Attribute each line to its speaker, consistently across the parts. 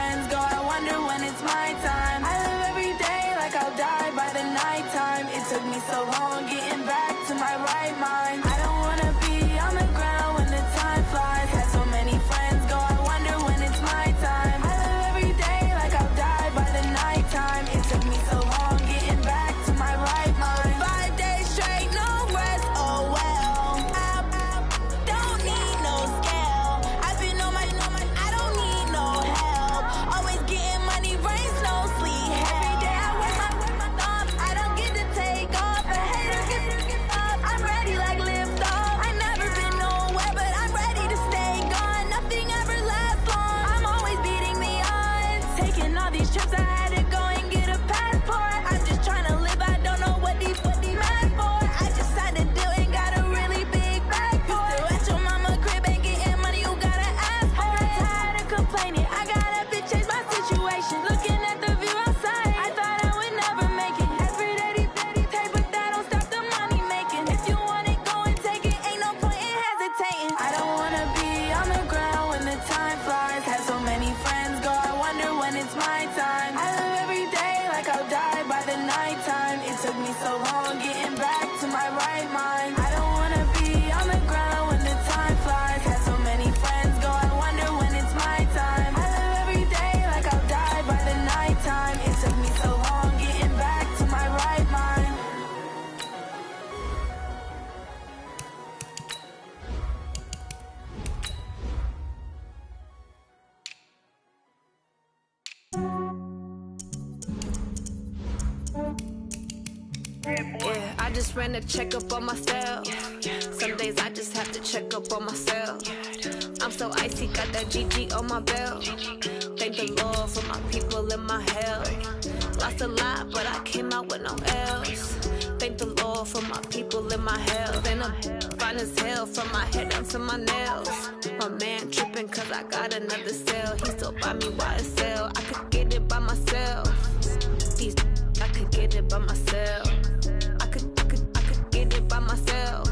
Speaker 1: friends go, I wonder when it's my time. I live every day like I'll die by the nighttime. It took me so long getting back to my right mind. I don't wanna be on the ground when the time flies. Had so many friends go, I wonder when it's my time. I live every day like I'll die by the nighttime. It took me so long getting back to my right mind. 5 days straight, no rest, oh well. I don't need no scale. I've been on my, I don't need no help. Always getting money, rains, no sleep. Every day I work my thumb. I don't get to take off. A hater get up. I'm ready like lift off. I never been nowhere, but I'm ready to stay gone. Nothing ever lasts long. I'm always beating the odds. Taking all these trips, I had to go and get a passport. I'm just trying to live. I don't know what these mad for. I just had to do it. Got a really big bag for it. Still at your mama crib ain't getting money. You gotta ask for it. Tired of complaining. I gotta change my situation. Looking at the view outside, I thought I would never make it. Every day take, but that don't stop the money making. If you want it, go and take it. Ain't no point in hesitating. I don't wanna be on the ground when the time flies. Had so many friends go, I wonder when it's my time. I live every day like I'll die by the nighttime. It took me so long getting back to my right mind. I don't wanna be on the ground when the time flies. Had so many friends go, I wonder when it's my time. I live every day like I'll die by the nighttime. It took me so long getting back to my right mind.
Speaker 2: Yeah, I just ran a checkup on myself. Some days I just have to check up on myself. I'm so icy, got that GG on my belt. Thank the Lord for my people and my health. Lost a lot, but I came out with no else. Thank the Lord for my people and my health. And I'm fine as hell from my head down to my nails. My man tripping cause I got another cell. He still buy me YSL. I could get it by myself. These I could get it by myself. I could get it by myself.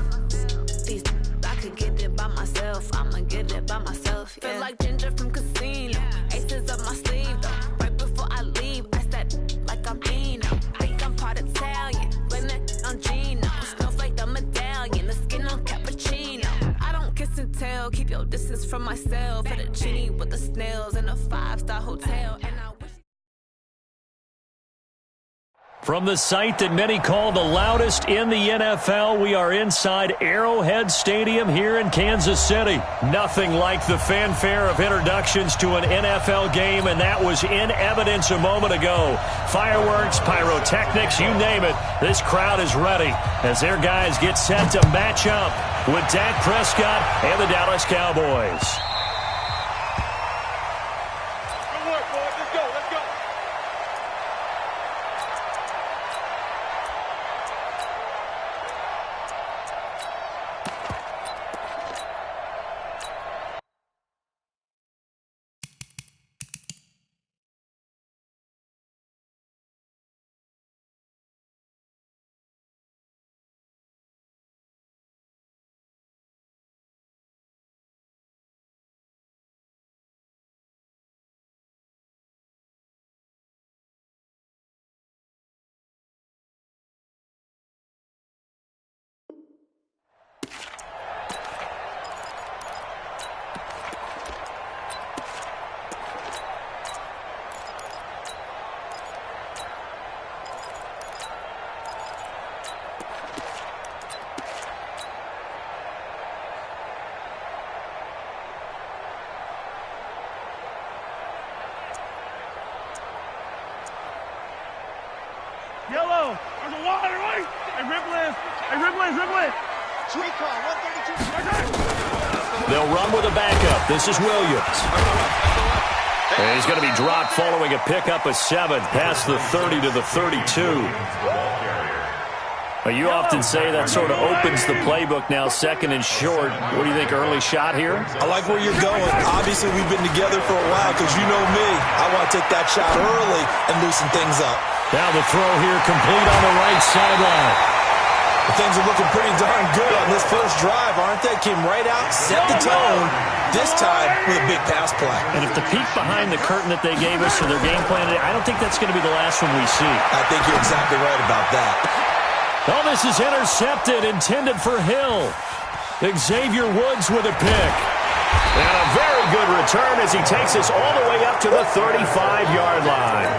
Speaker 2: These I could get it by myself. I'ma get it by myself. Yeah. Feel like Ginger from Casino. Aces up my sleeve though. Right before I leave, I said like I'm Dino. Think I'm part Italian. Blame that on Gino. Smells like the medallion. The skin on cappuccino. I don't kiss and tell. Keep your distance from myself. Fettuccine with the snails in a 5-star hotel. And I wish.
Speaker 3: From the site that many call the loudest in the NFL, we are inside Arrowhead Stadium here in Kansas City. Nothing like the fanfare of introductions to an NFL game, and that was in evidence a moment ago. Fireworks, pyrotechnics, you name it. This crowd is ready as their guys get set to match up with Dak Prescott and the Dallas Cowboys.
Speaker 4: Good work, boys. Let's go. Let's go. Yellow. There's a water, right? Hey, Ripley. Sweet call, 132.
Speaker 3: They'll run with a backup. This is Williams. And he's going to be dropped following a pickup of 7 past the 30 to the 32. You often say that sort of opens the playbook now, 2nd and short. What do you think, early shot here?
Speaker 5: I like where you're going. Obviously, we've been together for a while because you know me. I want to take that shot early and loosen things up.
Speaker 3: Now the throw here complete on the right sideline.
Speaker 5: Things are looking pretty darn good on this first drive, aren't they? Came right out, set the tone, this time with a big pass play.
Speaker 3: And if the peek behind the curtain that they gave us for their game plan, I don't think that's going to be the last one we see.
Speaker 5: I think you're exactly right about that.
Speaker 3: Oh, this is intercepted, intended for Hill. Xavier Woods with a pick. And a very good return as he takes us all the way up to the 35-yard line.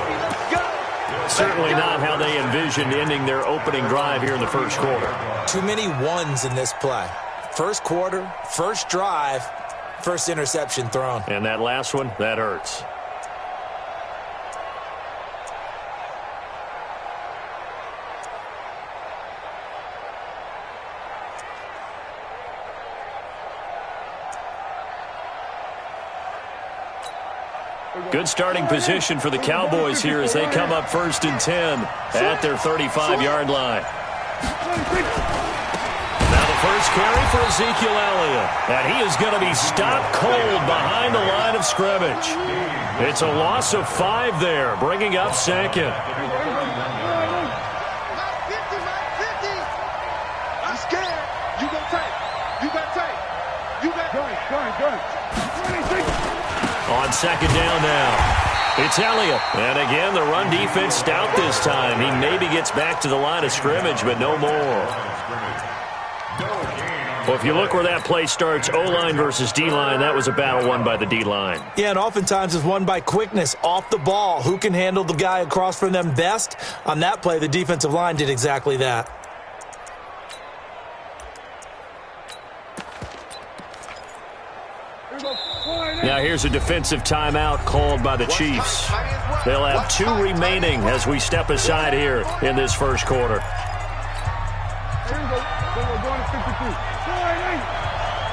Speaker 3: Certainly not how they envisioned ending their opening drive here in the first quarter.
Speaker 5: Too many ones in this play. First quarter, first drive, first interception thrown.
Speaker 3: And that last one, that hurts. Good starting position for the Cowboys here as they come up 1st and 10 at their 35-yard line. Now the first carry for Ezekiel Elliott. And he is going to be stopped cold behind the line of scrimmage. It's a loss of 5 there, bringing up 2nd.
Speaker 4: I'm scared. You go tight. You got tight. You got tight.
Speaker 3: On 2nd down now, it's Elliott. And again, the run defense stout this time. He maybe gets back to the line of scrimmage, but no more. Well, if you look where that play starts, O-line versus D-line, that was a battle won by the D-line.
Speaker 5: Yeah, and oftentimes it's won by quickness, off the ball. Who can handle the guy across from them best? On that play, the defensive line did exactly that.
Speaker 3: Now here's a defensive timeout called by the Chiefs. They'll have 2 remaining as we step aside here in this first quarter.
Speaker 4: Here we go. We're going to 52.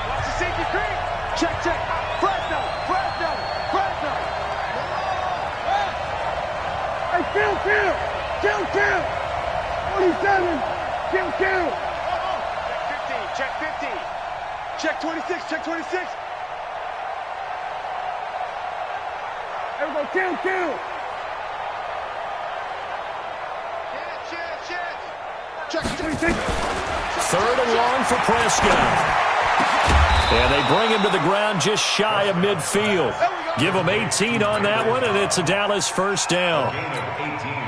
Speaker 4: Watch the safety creep. Check. Press down. Hey, kill. 27. Kill. Check 15. Check 26. There we go, kill. Check 26.
Speaker 3: 3rd and long for Prescott. And they bring him to the ground just shy of midfield. Give him 18 on that one, and it's a Dallas first down.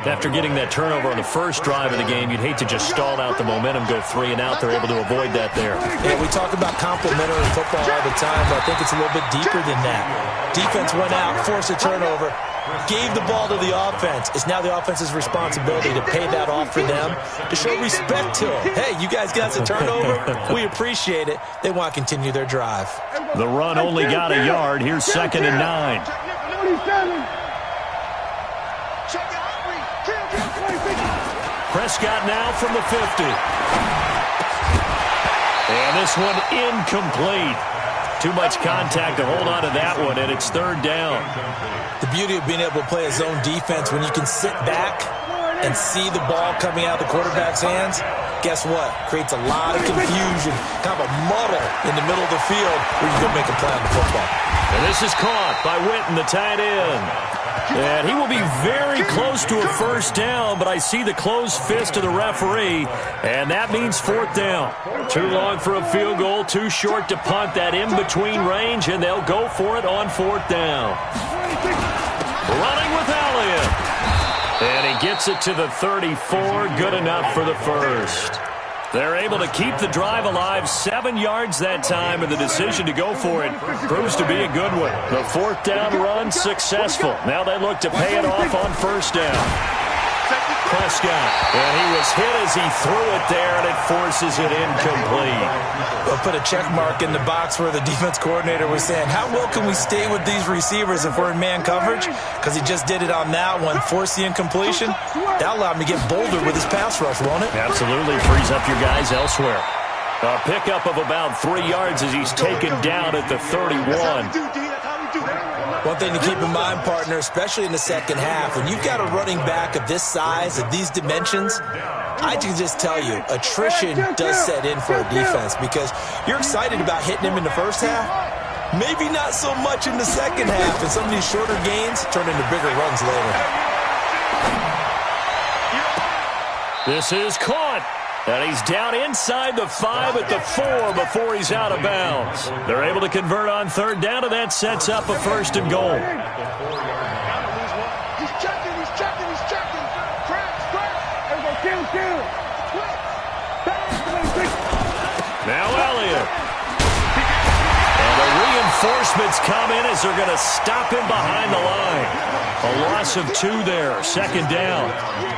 Speaker 3: After getting that turnover on the first drive of the game, you'd hate to just stall out the momentum, go 3 and out. They're able to avoid that there.
Speaker 5: Yeah, we talk about complementary football all the time, but I think it's a little bit deeper than that. Defense went out, forced a turnover, gave the ball to the offense. It's now the offense's responsibility to pay that off for them, to show respect to them. Hey, you guys got the turnover. We appreciate it. They want to continue their drive.
Speaker 3: The run only got a yard. Here's 2nd and 9. Prescott now from the 50. And this one incomplete. Too much contact to hold on to that one, and it's 3rd down.
Speaker 5: The beauty of being able to play a zone defense, when you can sit back and see the ball coming out of the quarterback's hands, guess what? Creates a lot of confusion, kind of a muddle in the middle of the field where you can make a play on the football.
Speaker 3: And this is caught by Witten, the tight end. And he will be very close to a first down, but I see the closed fist of the referee, and that means 4th down. Too long for a field goal, too short to punt that in-between range, and they'll go for it on 4th down. Running with Elliott. And he gets it to the 34, good enough for the first. They're able to keep the drive alive, 7 yards that time, and the decision to go for it proves to be a good one. The 4th down run successful. Now they look to pay it off on 1st down. Prescott, and he was hit as he threw it there, and it forces it incomplete.
Speaker 5: We'll put a check mark in the box where the defense coordinator was saying, how well can we stay with these receivers if we're in man coverage? Because he just did it on that one, forced the incompletion. That allowed him to get bolder with his pass rush, won't it?
Speaker 3: Absolutely, frees up your guys elsewhere. A pickup of about 3 yards as he's taken down at the 31.
Speaker 5: One thing to keep in mind, partner, especially in the second half, when you've got a running back of this size, of these dimensions, I can just tell you, attrition does set in for a defense because you're excited about hitting him in the first half. Maybe not so much in the second half, and some of these shorter gains turn into bigger runs later.
Speaker 3: This is caught. And he's down inside the 5 at the 4 before he's out of bounds. They're able to convert on third down, and that sets up a 1st and goal.
Speaker 4: He's checking. There we go, kill.
Speaker 3: Now Elliott. And the reinforcements come in as they're going to stop him behind the line. A loss of 2 there, 2nd down.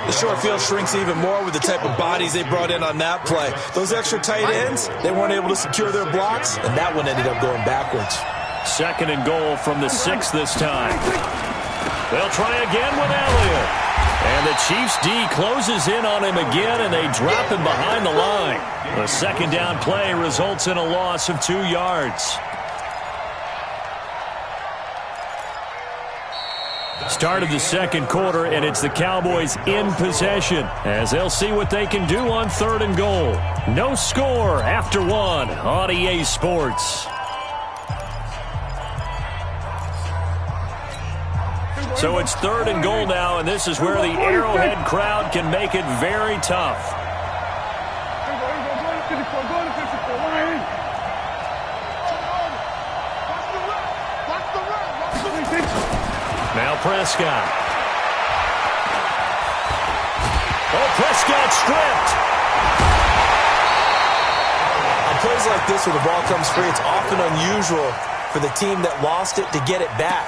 Speaker 5: The short field shrinks even more with the type of bodies they brought in on that play. Those extra tight ends, they weren't able to secure their blocks, and that one ended up going backwards.
Speaker 3: 2nd and goal from the 6 this time. They'll try again with Elliott. And the Chiefs D closes in on him again, and they drop him behind the line. The 2nd down play results in a loss of 2 yards. Start of the 2nd quarter, and it's the Cowboys in possession as they'll see what they can do on 3rd and goal. No score after 1 on EA Sports. So it's 3rd and goal now, and this is where the Arrowhead crowd can make it very tough. Now Prescott. Oh, Prescott stripped.
Speaker 5: On plays like this where the ball comes free, it's often unusual for the team that lost it to get it back.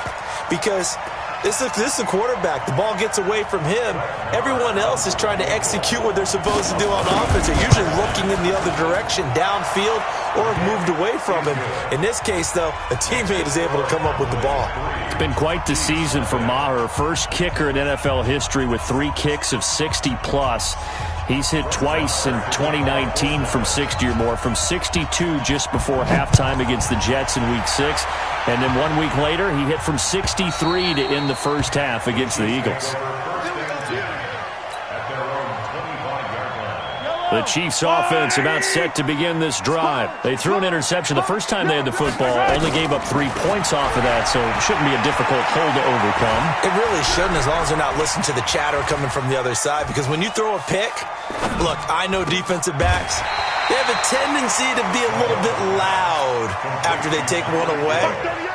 Speaker 5: Because this is a quarterback. The ball gets away from him. Everyone else is trying to execute what they're supposed to do on offense. They're usually looking in the other direction, downfield, or have moved away from him. In this case, though, a teammate is able to come up with the ball.
Speaker 3: It's been quite the season for Maher. First kicker in NFL history with 3 kicks of 60-plus. He's hit twice in 2019 from 60 or more, from 62 just before halftime against the Jets in Week 6. And then 1 week later, he hit from 63 to end the first half against the Eagles. The Chiefs offense about set to begin this drive. They threw an interception the first time they had the football, only gave up 3 points off of that, so it shouldn't be a difficult hole to overcome.
Speaker 5: It really shouldn't, as long as they're not listening to the chatter coming from the other side, because when you throw a pick, look, I know defensive backs, they have a tendency to be a little bit loud after they take one away,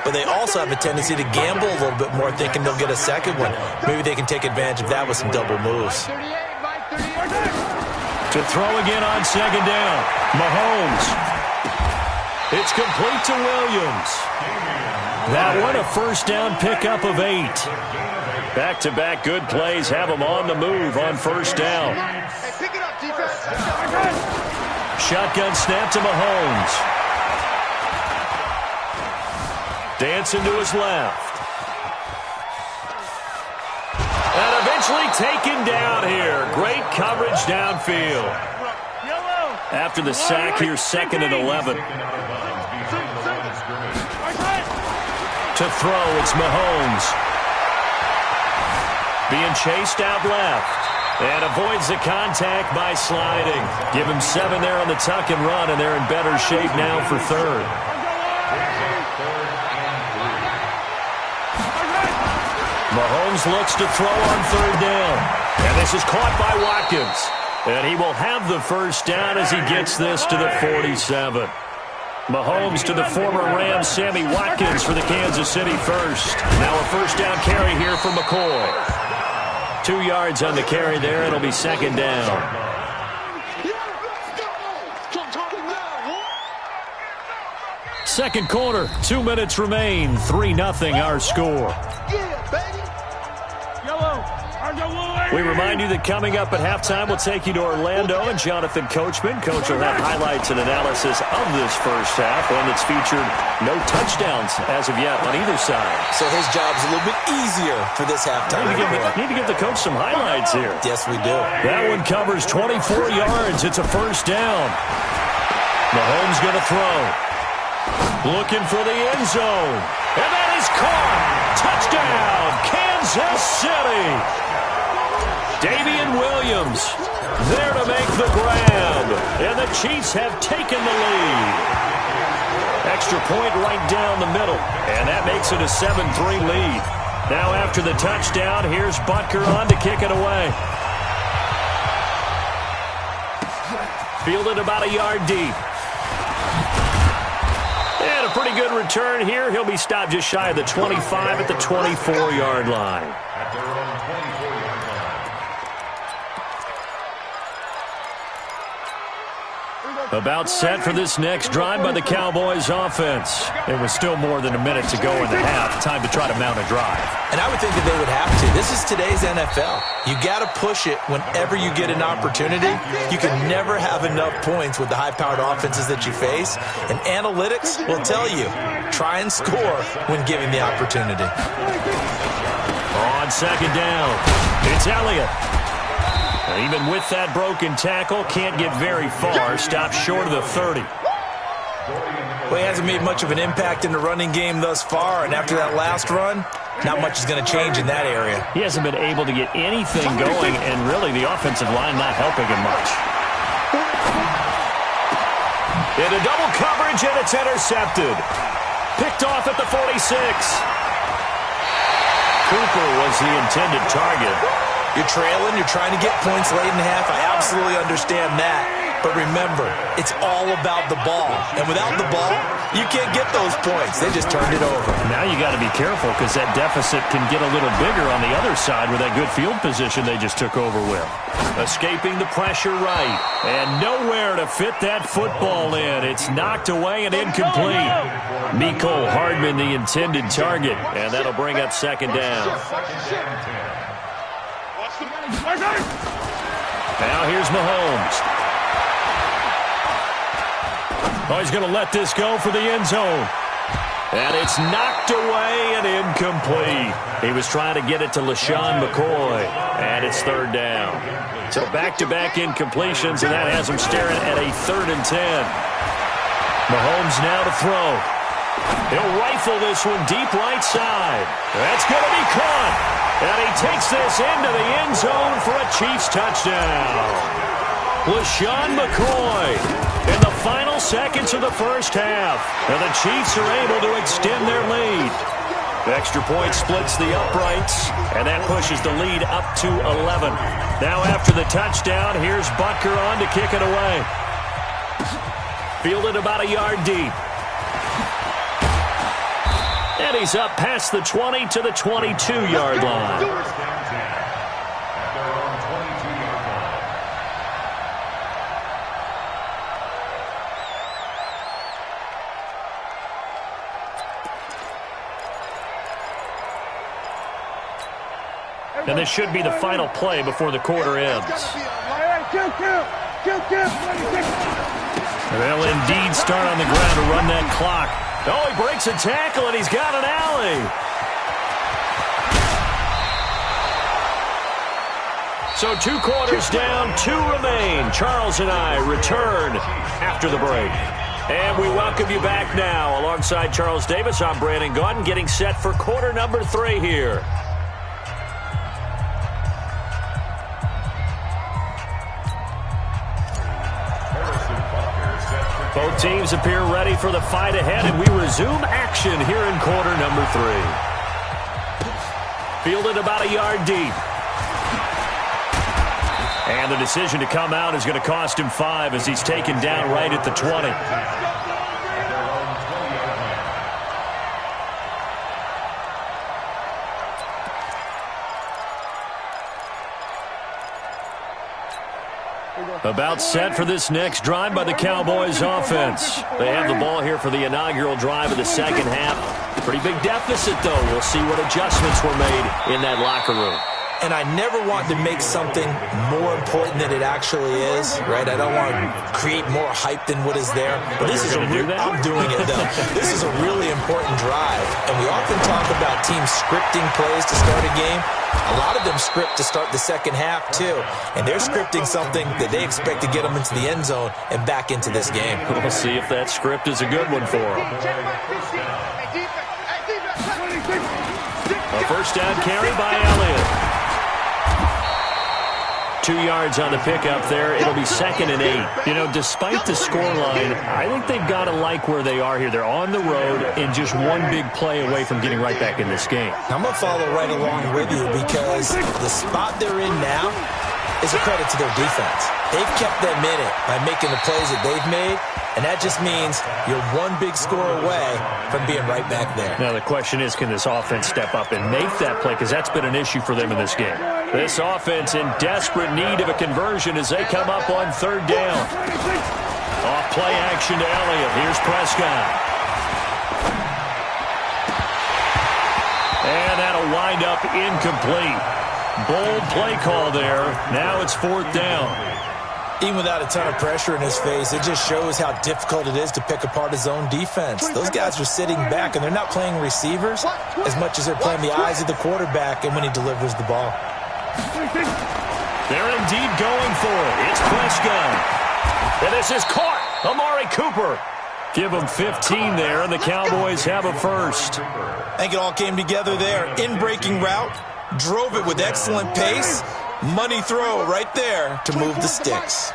Speaker 5: but they also have a tendency to gamble a little bit more, thinking they'll get a second one. Maybe they can take advantage of that with some double moves.
Speaker 3: To throw again on 2nd down. Mahomes. It's complete to Williams. That one a first down pickup of 8. Back-to-back good plays have them on the move on 1st down. Shotgun snap to Mahomes. Dancing to his left. And eventually taken down here. Great coverage downfield. After the sack here, 2nd and 11. To throw, it's Mahomes. Being chased out left. And avoids the contact by sliding. Give him 7 there on the tuck and run, and they're in better shape now for 3rd. Mahomes looks to throw on 3rd down. And this is caught by Watkins. And he will have the first down as he gets this to the 47. Mahomes to the former Rams, Sammy Watkins for the Kansas City first. Now a first down carry here for McCoy. 2 yards on the carry there. It'll be 2nd down. Second quarter, 2 minutes remain. 3-0 our score. We remind you that coming up at halftime, we'll take you to Orlando and Jonathan Coachman. Coach will have highlights and analysis of this first half, one that's featured no touchdowns as of yet on either side.
Speaker 5: So his job's a little bit easier for this halftime.
Speaker 3: Need to give the coach some highlights here.
Speaker 5: Yes, we do.
Speaker 3: That one covers 24 yards. It's a first down. Mahomes going to throw. Looking for the end zone. And that is caught. Touchdown, Kansas City. Damian Williams there to make the grab. And the Chiefs have taken the lead. Extra point right down the middle. And that makes it a 7-3 lead. Now after the touchdown, here's Butker on to kick it away. Fielded about a yard deep. And a pretty good return here. He'll be stopped just shy of the 25 at the 24-yard line. About set for this next drive by the Cowboys offense. There was still more than a minute to go in the half. Time to try to mount a drive.
Speaker 5: And I would think that they would have to. This is today's NFL. You got to push it whenever you get an opportunity. You can never have enough points with the high-powered offenses that you face. And analytics will tell you, try and score when given the opportunity.
Speaker 3: On second down, it's Elliott. And even with that broken tackle, can't get very far. Stopped short of the 30.
Speaker 5: Well, he hasn't made much of an impact in the running game thus far, and after that last run, not much is going to change in that area.
Speaker 3: He hasn't been able to get anything going, and really the offensive line not helping him much. Into double coverage, and it's intercepted. Picked off at the 46. Cooper was the intended target.
Speaker 5: You're trailing, you're trying to get points late in the half. I absolutely understand that. But remember, it's all about the ball. And without the ball, you can't get those points. They just turned it over.
Speaker 3: Now you got to be careful because that deficit can get a little bigger on the other side with that good field position they just took over with. Escaping the pressure right. And nowhere to fit that football in. It's knocked away and incomplete. Mecole Hardman, the intended target. And that'll bring up second down. Now here's Mahomes. Oh, he's going to let this go for the end zone. And it's knocked away and incomplete. He was trying to get it to LaShawn McCoy. And it's third down. So back-to-back incompletions, and that has him staring at a 3rd and 10. Mahomes now to throw. He'll rifle this one deep right side. That's going to be caught. And he takes this into the end zone for a Chiefs touchdown. LaShawn McCoy in the final seconds of the first half. And the Chiefs are able to extend their lead. The extra point splits the uprights, and that pushes the lead up to 11. Now after the touchdown, here's Butker on to kick it away. Fielded about a yard deep. And he's up past the 20 to the 22-yard line. And this should be the final play before the quarter ends. They'll indeed start on the ground to run that clock. Oh, he breaks a tackle, and he's got an alley. So 2 quarters down, 2 remain. Charles and I return after the break. And we welcome you back now. Alongside Charles Davis, I'm Brandon Gaudin, getting set for quarter number 3 here. Both teams appear ready for the fight ahead, and we resume action here in quarter number 3. Fielded about a yard deep. And the decision to come out is going to cost him 5 as he's taken down right at the 20. About set for this next drive by the Cowboys offense. They have the ball here for the inaugural drive of the second half. Pretty big deficit, though. We'll see what adjustments were made in that locker room.
Speaker 5: And I never want to make something more important than it actually is, right? I don't want to create more hype than what is there. But this is I'm doing it, though. This is a really important drive. And we often talk about teams scripting plays to start a game. A lot of them script to start the second half, too. And they're scripting something that they expect to get them into the end zone and back into this game.
Speaker 3: We'll see if that script is a good one for them. A first down carry by Elliott. 2 yards on the pickup there. It'll be 2nd and 8. You know, despite the scoreline, I think they've got to like where they are here. They're on the road and just one big play away from getting right back in this game.
Speaker 5: I'm going to follow right along with you because the spot they're in now, is a credit to their defense. They've kept them in it by making the plays that they've made, and that just means you're one big score away from being right back there.
Speaker 3: Now the question is, can this offense step up and make that play? Because that's been an issue for them in this game. This offense in desperate need of a conversion as they come up on third down. Off play action to Elliott. Here's Prescott. And that'll wind up incomplete. Bold play call there. Now it's fourth down.
Speaker 5: Even without a ton of pressure in his face, it just shows how difficult it is to pick apart his own defense. Those guys are sitting back, and they're not playing receivers as much as they're playing the eyes of the quarterback and when he delivers the ball.
Speaker 3: They're indeed going for it. It's Prescott. And this is caught. Amari Cooper. Give them 15 there, and the Cowboys have a first.
Speaker 5: I think it all came together there. In-breaking route. Drove it with excellent pace. Money throw right there to move the sticks.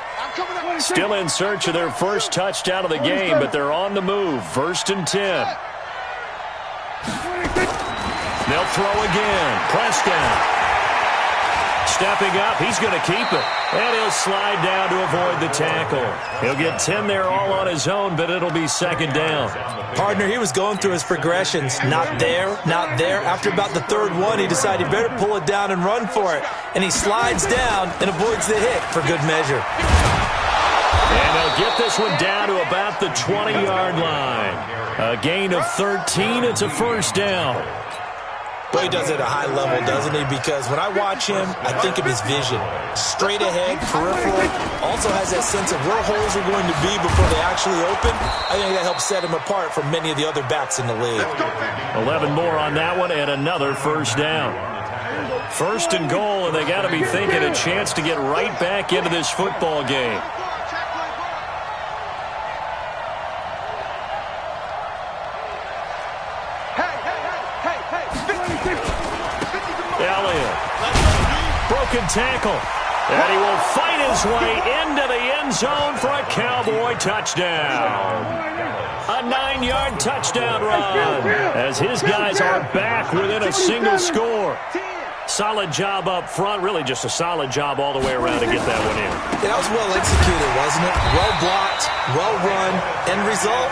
Speaker 3: Still in search of their first touchdown of the game, but they're on the move. First and 10. They'll throw again. Prescott. Stepping up, he's going to keep it. And he'll slide down to avoid the tackle. He'll get 10 there all on his own, but it'll be second down.
Speaker 5: Partner, he was going through his progressions. Not there, not there. After about the third one, he decided he better pull it down and run for it. And he slides down and avoids the hit for good measure.
Speaker 3: And they'll get this one down to about the 20-yard line. A gain of 13. It's a first down.
Speaker 5: Well, he does it at a high level, doesn't he? Because when I watch him, I think of his vision. Straight ahead, peripheral. Also has that sense of where holes are going to be before they actually open. I think that helps set him apart from many of the other backs in the league.
Speaker 3: 11 more on that one and another first down. First and goal, and they got to be thinking a chance to get right back into this football game. Elliott. Broken tackle. And he will fight his way into the end zone for a Cowboy touchdown. A 9-yard touchdown run as his guys are back within a single score. Solid job up front. Really just a solid job all the way around to get that one in.
Speaker 5: Yeah, that was well executed, wasn't it? Well blocked, well run. End result?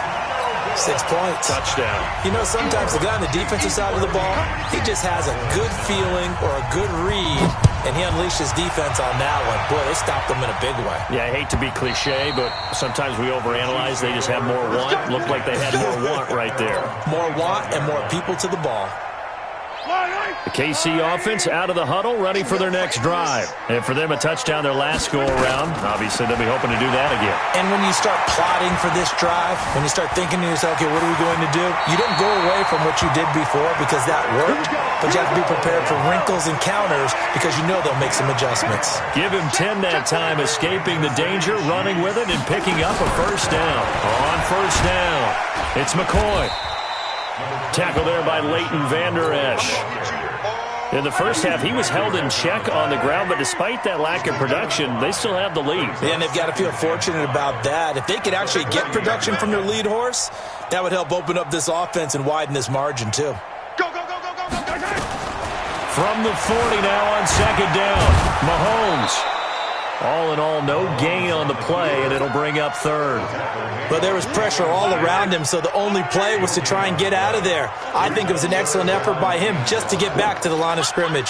Speaker 5: 6 points.
Speaker 3: Touchdown.
Speaker 5: You know, sometimes the guy on the defensive side of the ball, he just has a good feeling or a good read, and he unleashed his defense on that one. Boy, they stopped them in a big way.
Speaker 3: Yeah, I hate to be cliche, but sometimes we overanalyze. They just have more want. Looked like they had more want right there.
Speaker 5: More want and more people to the ball.
Speaker 3: The KC offense out of the huddle, ready for their next drive. And for them, a touchdown their last go-around. Obviously, they'll be hoping to do that again.
Speaker 5: And when you start plotting for this drive, when you start thinking to yourself, okay, what are we going to do? You don't go away from what you did before because that worked, but you have to be prepared for wrinkles and counters because you know they'll make some adjustments.
Speaker 3: Give him 10 that time, escaping the danger, running with it, and picking up a first down. On first down, it's McCoy. Tackle there by Leighton Vander Esch. In the first half, he was held in check on the ground, but despite that lack of production, they still have the lead.
Speaker 5: Yeah, and they've got to feel fortunate about that. If they could actually get production from their lead horse, that would help open up this offense and widen this margin, too.
Speaker 4: Go, go, go, go, go, go, go, go.
Speaker 3: From the 40 now on second down, Mahomes. All in all, no gain on the play, and it'll bring up third.
Speaker 5: But there was pressure all around him, so the only play was to try and get out of there. I think it was an excellent effort by him just to get back to the line of scrimmage.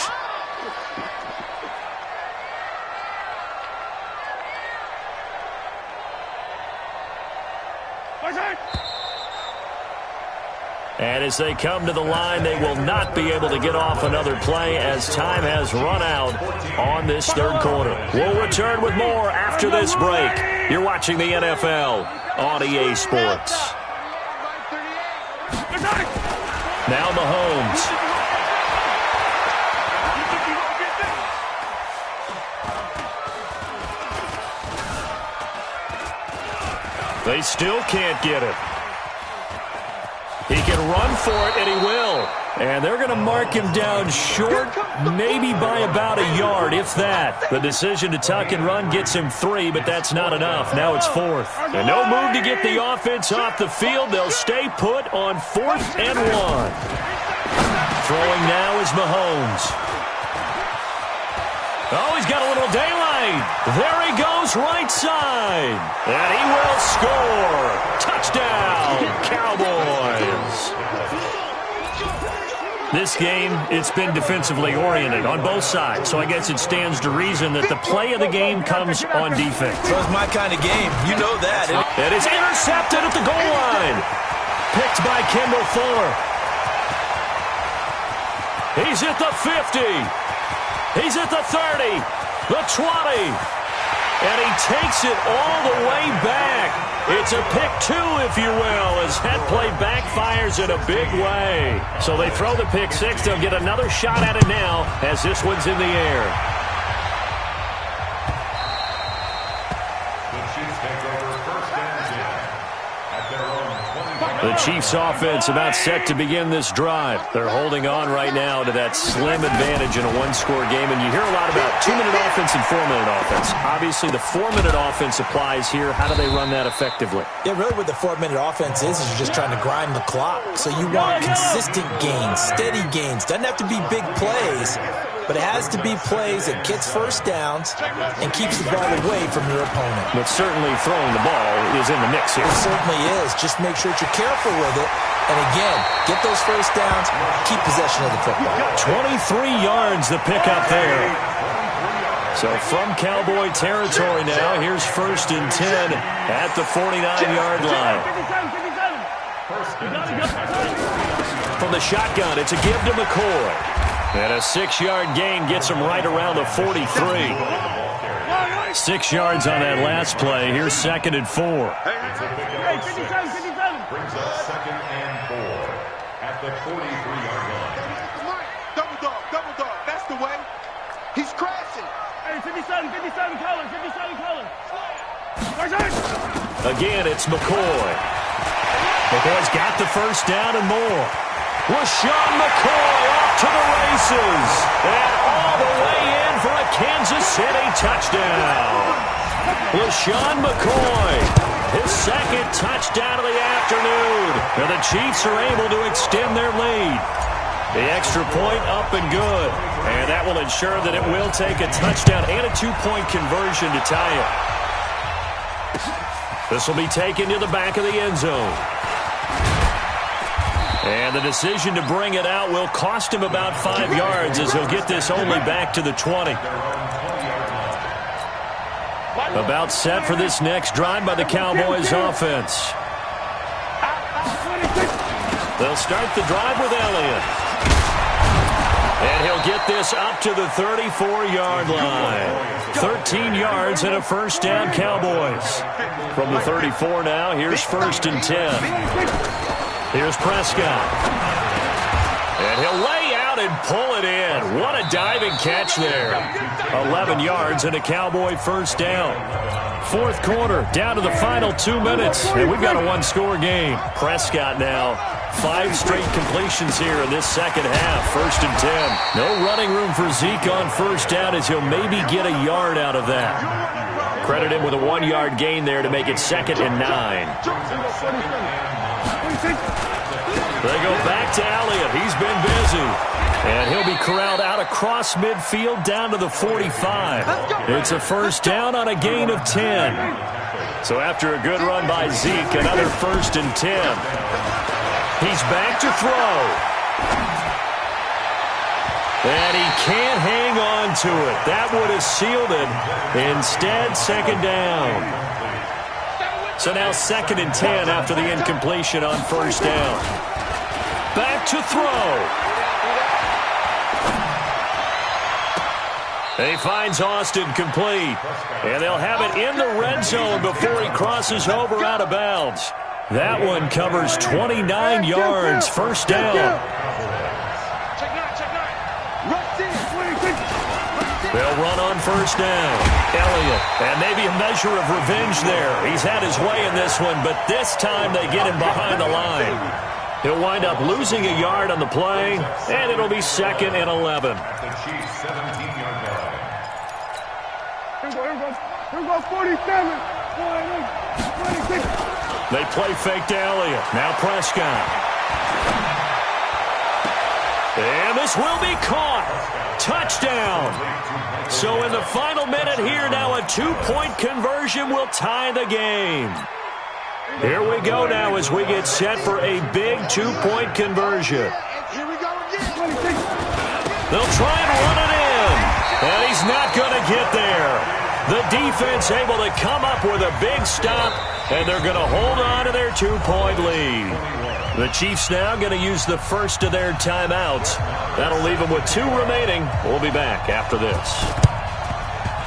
Speaker 3: And as they come to the line, they will not be able to get off another play as time has run out on this third quarter. We'll return with more after this break. You're watching the NFL on EA Sports. Now Mahomes. They still can't get it. He can run for it, and he will. And they're going to mark him down short, maybe by about a yard, if that. The decision to tuck and run gets him 3, but that's not enough. Now it's 4th. And no move to get the offense off the field. They'll stay put on 4th and 1. Throwing now is Mahomes. Oh, he's got a little daylight. right. There he goes right side. And he will score. Touchdown, Cowboys. This game, it's been defensively oriented on both sides, so I guess it stands to reason that the play of the game comes on defense.
Speaker 5: So it's my kind of game. You know that.
Speaker 3: And it's intercepted at the goal line. Picked by Kendall Fuller. He's at the 50. He's at the 30. The 20. And he takes it all the way back. It's a pick two, if you will, as that play backfires in a big way. So they throw the pick six. They'll get another shot at it now as this one's in the air. The Chiefs offense about set to begin this drive. They're holding on right now to that slim advantage in a one-score game. And you hear a lot about 2-minute offense and 4-minute offense. Obviously, the 4-minute offense applies here. How do they run that effectively?
Speaker 5: Yeah, really what the 4-minute offense is you're just trying to grind the clock. So you want consistent gains, steady gains. Doesn't have to be big plays, but it has to be plays that gets first downs and keeps the ball away from your opponent.
Speaker 3: But certainly throwing the ball is in the mix here.
Speaker 5: It certainly is. Just make sure that you're careful with it. And again, get those first downs, keep possession of the football. 23 yards the pickup there. So from Cowboy territory now, here's 1st and 10 at the 49-yard line. From the shotgun, it's a give to McCoy. And a 6-yard gain gets him right around the 43. 6 yards on that last play. Here's 2nd and 4.
Speaker 4: Hey, 57.
Speaker 6: Brings us 2nd and 4 at the 43-yard line.
Speaker 4: Double dog. That's the way. He's crashing. Hey, 57 color.
Speaker 3: Again, it's McCoy. McCoy's got the first down and more. LaShawn McCoy off to the races. And all the way in for a Kansas City touchdown. LaShawn McCoy, his 2nd touchdown of the afternoon. And the Chiefs are able to extend their lead. The extra point up and good. And that will ensure that it will take a touchdown and a 2-point conversion to tie it. This will be taken to the back of the end zone. And the decision to bring it out will cost him about 5 yards as he'll get this only back to the 20. About set for this next drive by the Cowboys offense. They'll start the drive with Elliott. And he'll get this up to the 34-yard line. 13 yards and a first down, Cowboys. From the 34 now, here's 1st and 10. Here's Prescott. And he'll lay out and pull it in. What a diving catch there. 11 yards and a Cowboy first down. 4th quarter, down to the final 2 minutes. And we've got a one-score game. Prescott now, 5 straight completions here in this second half. 1st and 10. No running room for Zeke on first down as he'll maybe get a yard out of that. Credit him with a 1-yard gain there to make it 2nd and 9. They go back to Elliott. He's been busy. And he'll be corralled out across midfield down to the 45. It's a first down on a gain of 10. So after a good run by Zeke, another 1st and 10. He's back to throw. And he can't hang on to it. That would have sealed it. Instead, 2nd down. So now 2nd and 10 after the incompletion on first down. Back to throw. He finds Austin complete. And they'll have it in the red zone before he crosses over out of bounds. That one covers 29 yards. First down. They'll run on first down. Elliott, and maybe a measure of revenge there. He's had his way in this one, but this time they get him behind the line. He'll wind up losing a yard on the play, and it'll be 2nd and 11.
Speaker 4: Here we go, 47. 26.
Speaker 3: They play fake to Elliott. Now Prescott. And this will be caught. Touchdown. So in the final minute here, now a 2-point conversion will tie the game. Here we go now as we get set for a big 2-point conversion.
Speaker 4: Here we go again.
Speaker 3: They'll try and run it in. And he's not going to get there. The defense able to come up with a big stop, and they're going to hold on to their 2-point lead. The Chiefs now going to use the first of their timeouts. That'll leave them with 2 remaining. We'll be back after this.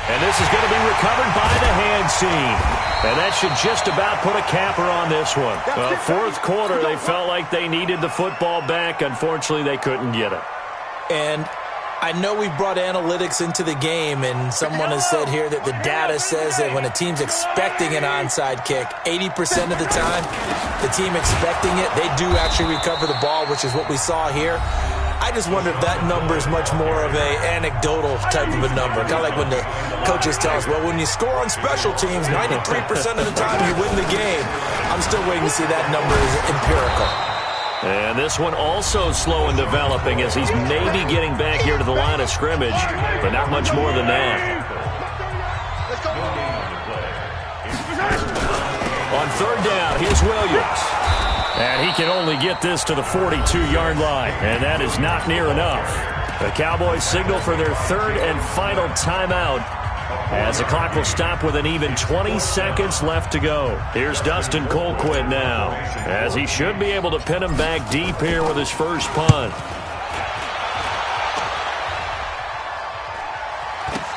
Speaker 3: And this is going to be recovered by the hand scene. And that should just about put a capper on this one. Fourth quarter, they felt like they needed the football back. Unfortunately, they couldn't get it.
Speaker 5: And I know we've brought analytics into the game, and someone has said here that the data says that when a team's expecting an onside kick, 80% of the time, the team expecting it, they do actually recover the ball, which is what we saw here. I just wonder if that number is much more of an anecdotal type of a number. Kind of like when the coaches tell us, well, when you score on special teams, 93% of the time you win the game. I'm still waiting to see that number is empirical.
Speaker 3: And this one also slow in developing as he's maybe getting back here to the line of scrimmage, but not much more than that. On third down, here's Williams. And he can only get this to the 42-yard line, and that is not near enough. The Cowboys signal for their third and final timeout as the clock will stop with an even 20 seconds left to go. Here's Dustin Colquitt now, as he should be able to pin him back deep here with his first punt.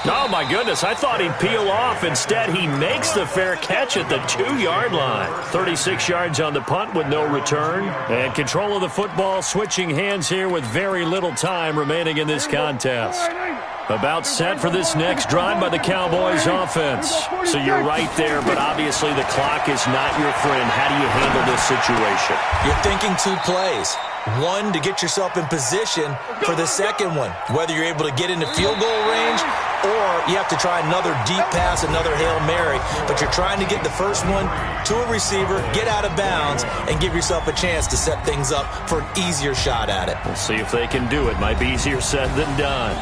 Speaker 3: Oh, my goodness, I thought he'd peel off. Instead, he makes the fair catch at the 2-yard line. 36 yards on the punt with no return. And control of the football switching hands here with very little time remaining in this contest. About set for this next drive by the Cowboys offense. So you're right there, but obviously the clock is not your friend. How do you handle this situation?
Speaker 5: You're thinking 2 plays. One, to get yourself in position for the second one, whether you're able to get into field goal range or you have to try another deep pass, another Hail Mary. But you're trying to get the first one to a receiver, get out of bounds, and give yourself a chance to set things up for an easier shot at it.
Speaker 3: We'll see if they can do it. Might be easier said than done.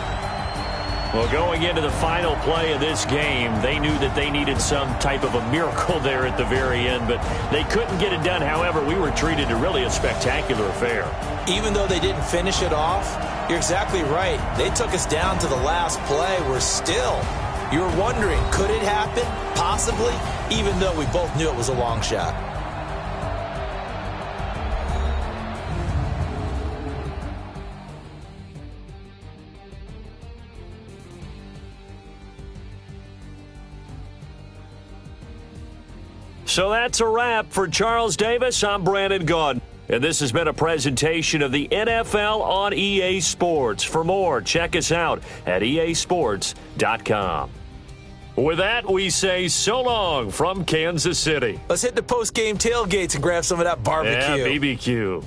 Speaker 3: Well, going into the final play of this game, they knew that they needed some type of a miracle there at the very end, but they couldn't get it done. However, we were treated to really a spectacular affair.
Speaker 5: Even though they didn't finish it off, you're exactly right. They took us down to the last play. We're still, you're wondering, could it happen? Possibly, even though we both knew it was a long shot.
Speaker 3: So that's a wrap. For Charles Davis, I'm Brandon Gaudin. And this has been a presentation of the NFL on EA Sports. For more, check us out at easports.com. With that, we say so long from Kansas City.
Speaker 5: Let's hit the post-game tailgates and grab some of that barbecue.
Speaker 3: Yeah, BBQ.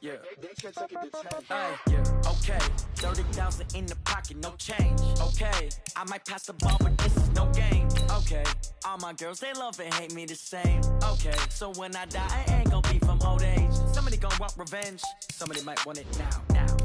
Speaker 7: Yeah. Okay. 30,000 in the pocket, no change. Okay. I might pass the ball, but this is no game. Okay. All my girls, they love and hate me the same. Okay. So when I die, I ain't gonna be from old age. Somebody gonna want revenge. Somebody might want it now.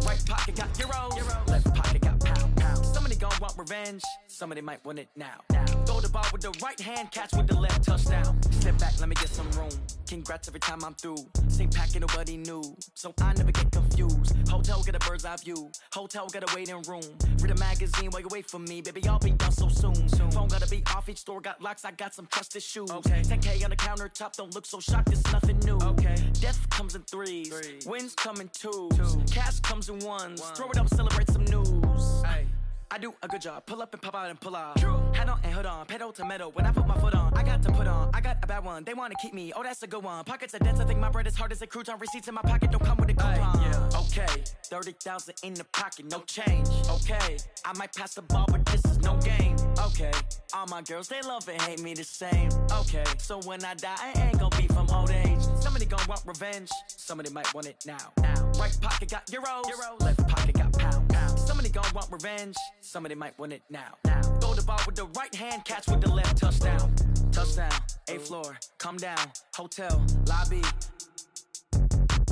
Speaker 7: Right pocket got euros. Left pocket got pound. Somebody gonna want revenge. Somebody might want it now. Throw the ball with the right hand, catch with the left, touchdown. Step back, let me get some room. Congrats every time I'm through. Same packet, nobody knew, so I never get confused. Hotel get a bird's eye view. Hotel got a waiting room. Read a magazine while you wait for me, baby. I'll be done so soon. Phone gotta be off. Each store got locks. I got some trusted shoes. Okay. 10K on the countertop. Don't look so shocked. It's nothing new. Okay. Death comes in threes. Wins come in twos. Cash comes in ones. Throw it up, celebrate some news. Hey. I do a good job, pull up and pop out and pull out. Head on and hood on, pedal to metal. When I put my foot on, I got to put on. I got a bad one, they wanna keep me. Oh, that's a good one. Pockets are dense, I think my bread is hard as a crouton. Receipts in my pocket don't come with a coupon. Okay, 30,000 in the pocket, no change. Okay, I might pass the ball, but this is no game. Okay, all my girls, they love and hate me the same. Okay, so when I die, I ain't gonna be from old age. Somebody gonna want revenge, somebody might want it now. Right pocket got euros, left pocket got pound. Somebody gonna want revenge, somebody might want it now. Throw the ball with the right hand, catch with the left, touchdown. Touchdown, 8th floor, come down, hotel, lobby.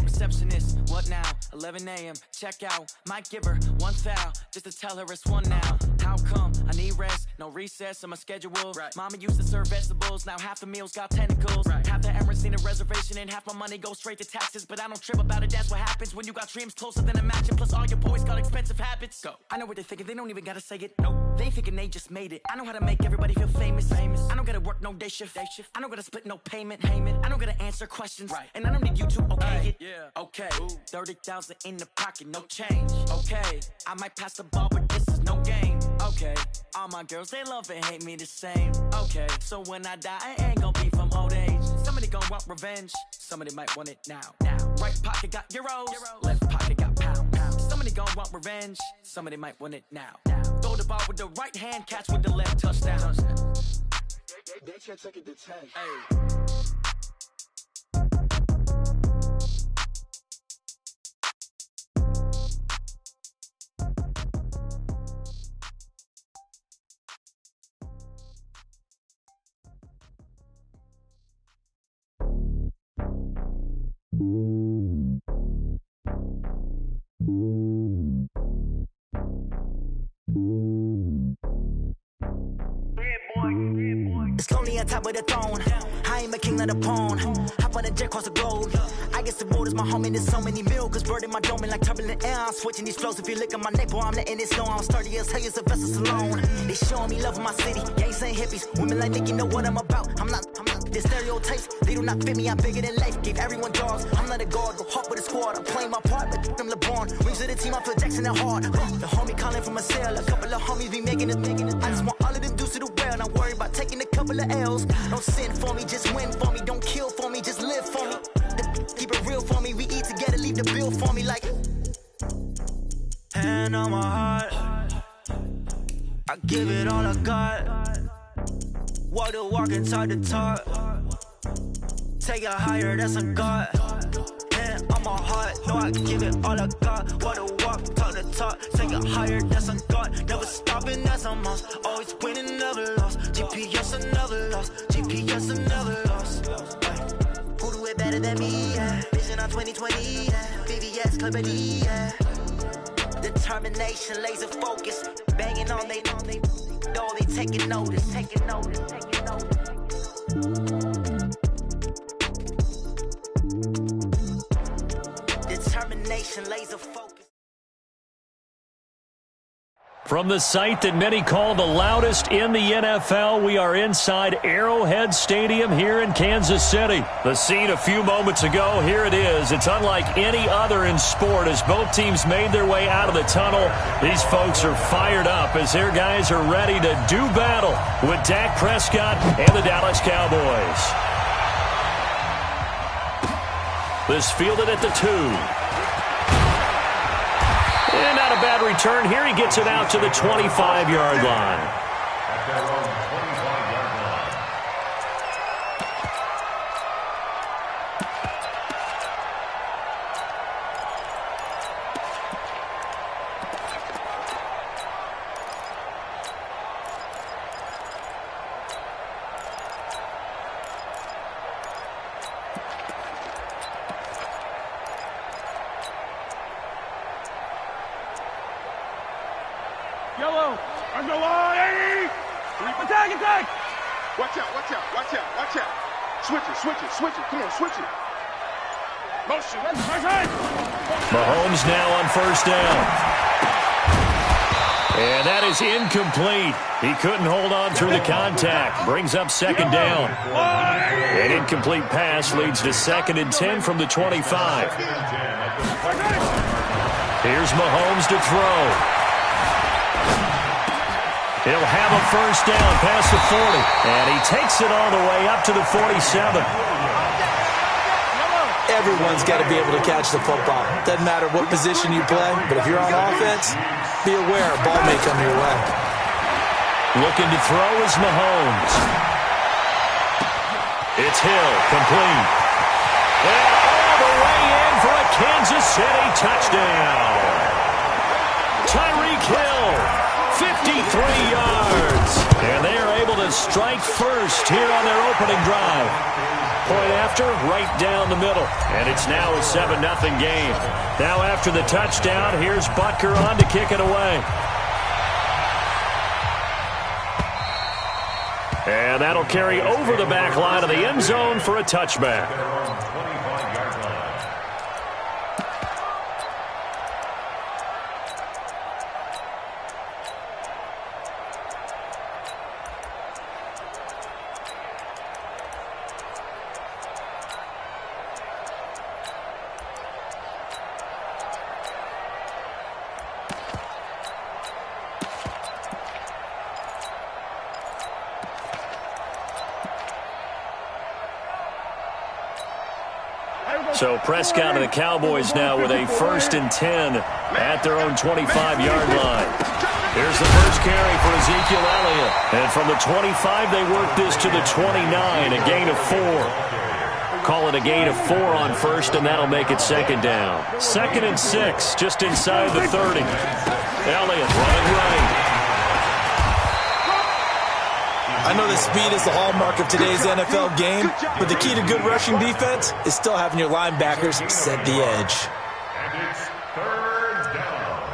Speaker 7: Receptionist, what now? 11 a.m., check out. Might give her one foul, just to tell her it's one now. How come? I need rest, no recess in my schedule. Mama used to serve vegetables, now half the meals got tentacles. Half the errands need a reservation and half my money goes straight to taxes. But I don't trip about it, that's what happens when you got dreams closer than a match. And plus all your boys got expensive habits. Go. I know what they're thinking, they don't even gotta say it. Nope. They ain't thinking they just made it. I know how to make everybody feel famous. I don't gotta work no day shift. I don't gotta split no payment. I don't gotta answer questions. And I don't need you to okay it. Okay, 30,000 in the pocket, no change. Okay, I might pass the ball, but this is no game. Okay, all my girls, they love and hate me the same. Okay, so when I die, I ain't gonna be from old age. Somebody gonna want revenge, somebody might want it now. Right pocket got euros, left pocket got pound. Somebody gonna want revenge, somebody might want it now. Throw the ball with the right hand, catch with the left, touchdown.
Speaker 8: They can't take it to 10.
Speaker 7: Hey.
Speaker 9: It's lonely on top of the throne. I ain't a king of the pawn. Hop on a jet across the globe. I guess the road is my home and there's so many miracles burning my dome like turbulent air. I'm switching these flows. If you look at my neck, boy, I'm letting it snow. I'm sturdy as hell as a vessel alone. They showing me love in my city. Gangs ain't hippies. Women like Nick, you know what I'm about. I'm not the stereotypes. They do not fit me. I'm bigger than life. Gave everyone jaws. I'm not a guard. Go hard with a squad. I'm playing my part, but I'm LeBron. Rings of the team. I feel Jackson and hard. The homie calling from a cell. A couple of homies be making it. I just want all of them dudes to the well. Not worry about taking a couple of L's. Don't sin for me, just win for me. Don't kill for me, just live for me. Keep it real for me. We eat together, leave the bill for me like. Hand on my heart, I give it all I got. Walk the walk and talk the talk. Take it higher, that's a God. Hand on my heart, no, I give it all I got. Walk the walk, talk the talk. Take it higher, that's a God. Never stopping, that's a must. Always winning, never lost. GPS, I never lost. GPS, I never lost. Who do it better than me? Yeah. Vision on 2020. Yeah. VVS, Clarity. Yeah. Determination, laser focus. Banging on they door, they taking notice. Determination, laser focus.
Speaker 3: From the site that many call the loudest in the NFL, we are inside Arrowhead Stadium here in Kansas City. The scene a few moments ago, here it is. It's unlike any other in sport as both teams made their way out of the tunnel. These folks are fired up as their guys are ready to do battle with Dak Prescott and the Dallas Cowboys. This fielded at the 2. And not a bad return here. He gets it out to the 25-yard line.
Speaker 6: At their own 25-yard line.
Speaker 4: Yellow. Underline. Attack.
Speaker 8: Watch out. Switch it. Come on, switch it. Motion.
Speaker 3: Mahomes now on first down. And that is incomplete. He couldn't hold on through the contact. Brings up second down. An incomplete pass leads to 2nd and 10 from the 25. Here's Mahomes to throw. He'll have a first down past the 40. And he takes it all the way up to the 47.
Speaker 5: Everyone's got to be able to catch the football. Doesn't matter what position you play, but if you're on offense, be aware a ball may come your way.
Speaker 3: Looking to throw is Mahomes. It's Hill, complete. And all the way in for a Kansas City touchdown. Tyreek Hill, 53 yards. And they are able to strike first here on their opening drive. Point after, right down the middle. And it's now a 7-0 game. Now after the touchdown, here's Butker on to kick it away. And that'll carry over the back line of the end zone for a touchback. So Prescott and the Cowboys now with a 1st and 10 at their own 25-yard line. Here's the first carry for Ezekiel Elliott. And from the 25, they work this to the 29, a gain of 4. Call it a gain of 4 on first, and that'll make it 2nd down. 2nd and 6, just inside the 30. Elliott running right.
Speaker 5: I know that speed is the hallmark of today's NFL game, but the key to good rushing defense is still having your linebackers set the edge.
Speaker 6: And it's 3rd down.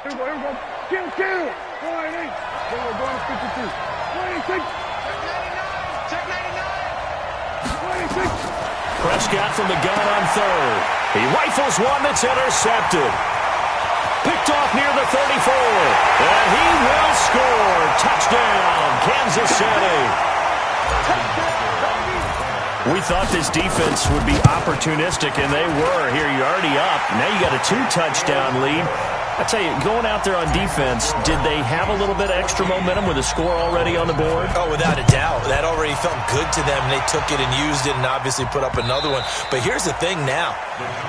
Speaker 4: Here we go. Kill. 4-8. We're going to 52. 26. Check 99. 26.
Speaker 3: Prescott from the gun on 3rd. He rifles one that's intercepted. Picked off near the 34. And he will score. Touchdown, Kansas City. We thought this defense would be opportunistic, and they were. Here, you're already up. Now you got a 2-touchdown lead. I tell you, going out there on defense, did they have a little bit of extra momentum with a score already on the board?
Speaker 5: Oh, without a doubt. That already felt good to them. They took it and used it and obviously put up another one. But here's the thing now.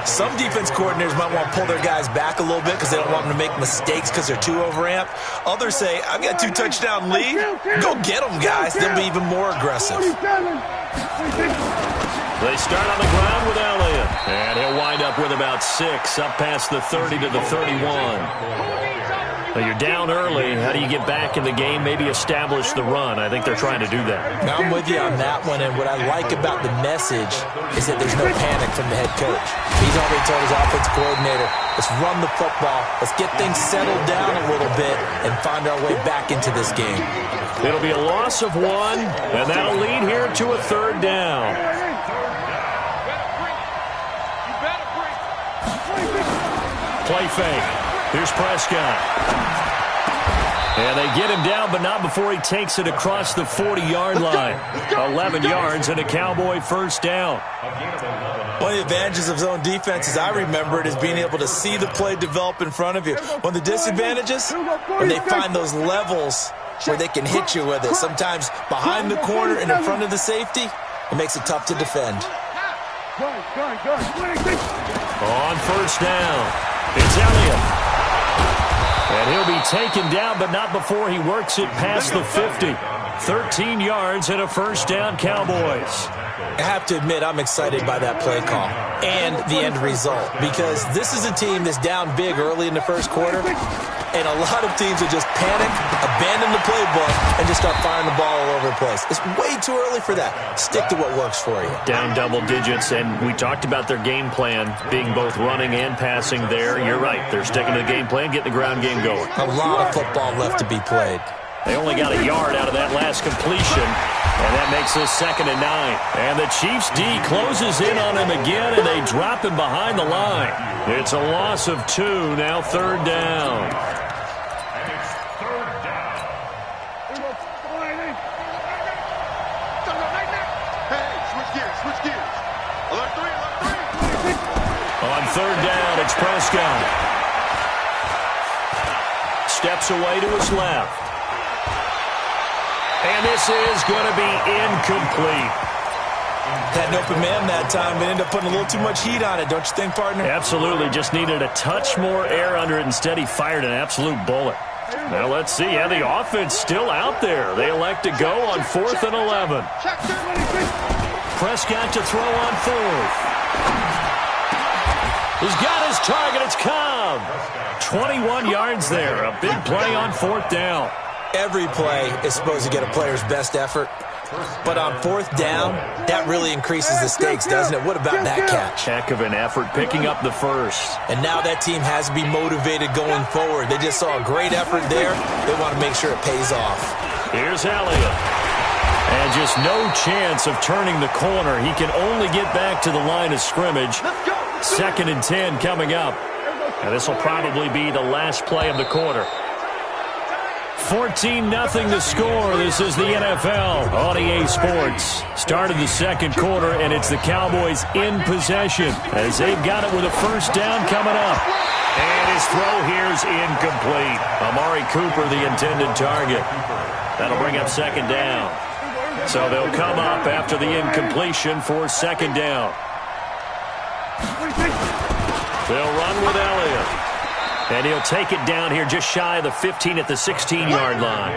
Speaker 5: Some defense coordinators might want to pull their guys back a little bit because they don't want them to make mistakes because they're too overamped. Others say, I've got a 2-touchdown lead. Go get them, guys. They'll be even more aggressive.
Speaker 3: They start on the ground with Elliott. And he'll wind up with about 6, up past the 30 to the 31. Well, you're down early. How do you get back in the game? Maybe establish the run. I think they're trying to do that.
Speaker 5: Now I'm with you on that one, and what I like about the message is that there's no panic from the head coach. He's already told his offensive coordinator, let's run the football, let's get things settled down a little bit, and find our way back into this game.
Speaker 3: It'll be a loss of 1, and that'll lead here to a 3rd down. Play fake. Here's Prescott. And they get him down, but not before he takes it across the 40-yard line. 11 yards and a Cowboy first down.
Speaker 5: One of the advantages of zone defense, as I remember it, is being able to see the play develop in front of you. One of the disadvantages, when they find those levels where they can hit you with it, sometimes behind the corner and in front of the safety, it makes it tough to defend.
Speaker 3: On first down, it's Elliott. And he'll be taken down, but not before he works it past the 50. 13 yards and a first down, Cowboys.
Speaker 5: I have to admit, I'm excited by that play call and the end result, because this is a team that's down big early in the first quarter, and a lot of teams will just panic, abandon the playbook, and just start firing the ball all over the place. It's way too early for that. Stick to what works for you.
Speaker 3: Down double digits, and we talked about their game plan being both running and passing there. You're right. They're sticking to the game plan, getting the ground game going.
Speaker 5: A lot of football left to be played.
Speaker 3: They only got a yard out of that last completion, and that makes this 2nd and 9. And the Chiefs' D closes in on him again, and they drop him behind the line. It's a loss of 2, now 3rd down.
Speaker 6: And it's 3rd down.
Speaker 8: Hey, switch gears. Alert 3.
Speaker 3: On 3rd down, it's Prescott. Steps away to his left. And this is going to be incomplete.
Speaker 5: Had an open man that time, but ended up putting a little too much heat on it, don't you think, partner?
Speaker 3: Absolutely. Just needed a touch more air under it. Instead, he fired an absolute bullet. Now, let's see. Yeah, the offense still out there. They elect to go on 4th and 11. Prescott to throw on 4th. He's got his target. It's Cobb. 21 yards there. A big play on 4th down.
Speaker 5: Every play is supposed to get a player's best effort, but on 4th down, that really increases the stakes, doesn't it? What about that catch?
Speaker 3: Heck of an effort, picking up the first.
Speaker 5: And now that team has to be motivated going forward. They just saw a great effort there. They want to make sure it pays off.
Speaker 3: Here's Elliott. And just no chance of turning the corner. He can only get back to the line of scrimmage. 2nd and 10 coming up. And this will probably be the last play of the quarter. 14-0 the score. This is the NFL on EA Sports. Started the 2nd quarter, and it's the Cowboys in possession as they've got it with a 1st down coming up. And his throw here is incomplete. Amari Cooper, the intended target. That'll bring up 2nd down. So they'll come up after the incompletion for 2nd down. They'll run with Elliott. And he'll take it down here just shy of the 15 at the 16-yard line.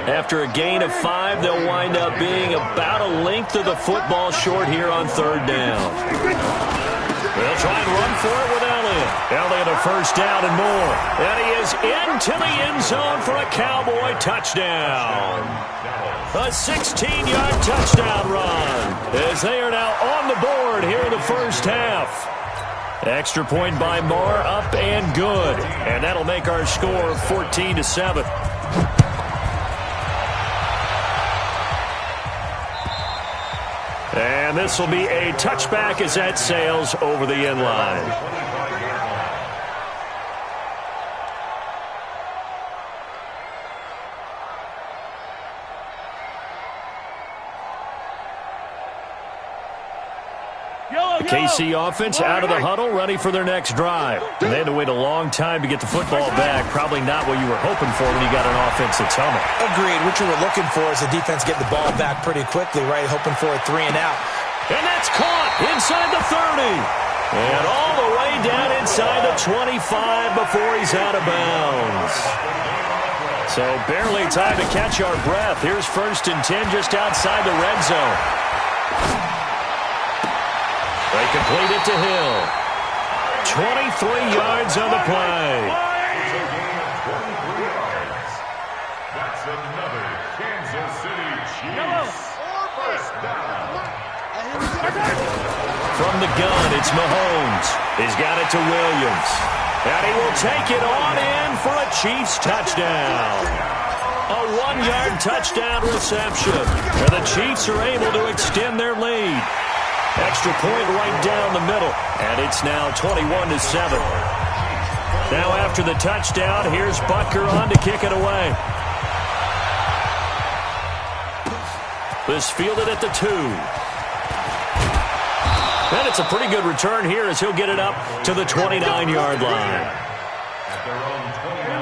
Speaker 3: After a gain of 5, they'll wind up being about a length of the football short here on 3rd down. They'll try and run for it with Elliott. Elliott a 1st down and more. And he is into the end zone for a Cowboy touchdown. A 16-yard touchdown run as they are now on the board here in the first half. Extra point by Marr, up and good. And that'll make our score 14-7. And this will be a touchback as that sails over the end line. The KC offense out of the huddle, ready for their next drive. And they had to wait a long time to get the football back. Probably not what you were hoping for when you got an offense that's humming.
Speaker 5: Agreed. What you were looking for is the defense get the ball back pretty quickly, right? Hoping for a 3 and out.
Speaker 3: And that's caught inside the 30. And all the way down inside the 25 before he's out of bounds. So barely time to catch our breath. Here's 1st and 10 just outside the red zone. They complete it to Hill. 23 yards on the play.
Speaker 6: It's a gain of 23 yards. That's another Kansas City Chiefs 1st down.
Speaker 3: From the gun, it's Mahomes. He's got it to Williams. And he will take it on in for a Chiefs touchdown. A 1-yard touchdown reception. And the Chiefs are able to extend their lead. Extra point right down the middle. And it's now 21-7. Now after the touchdown, here's Butker on to kick it away. This fielded at the 2. And it's a pretty good return here as he'll get it up to the 29-yard line.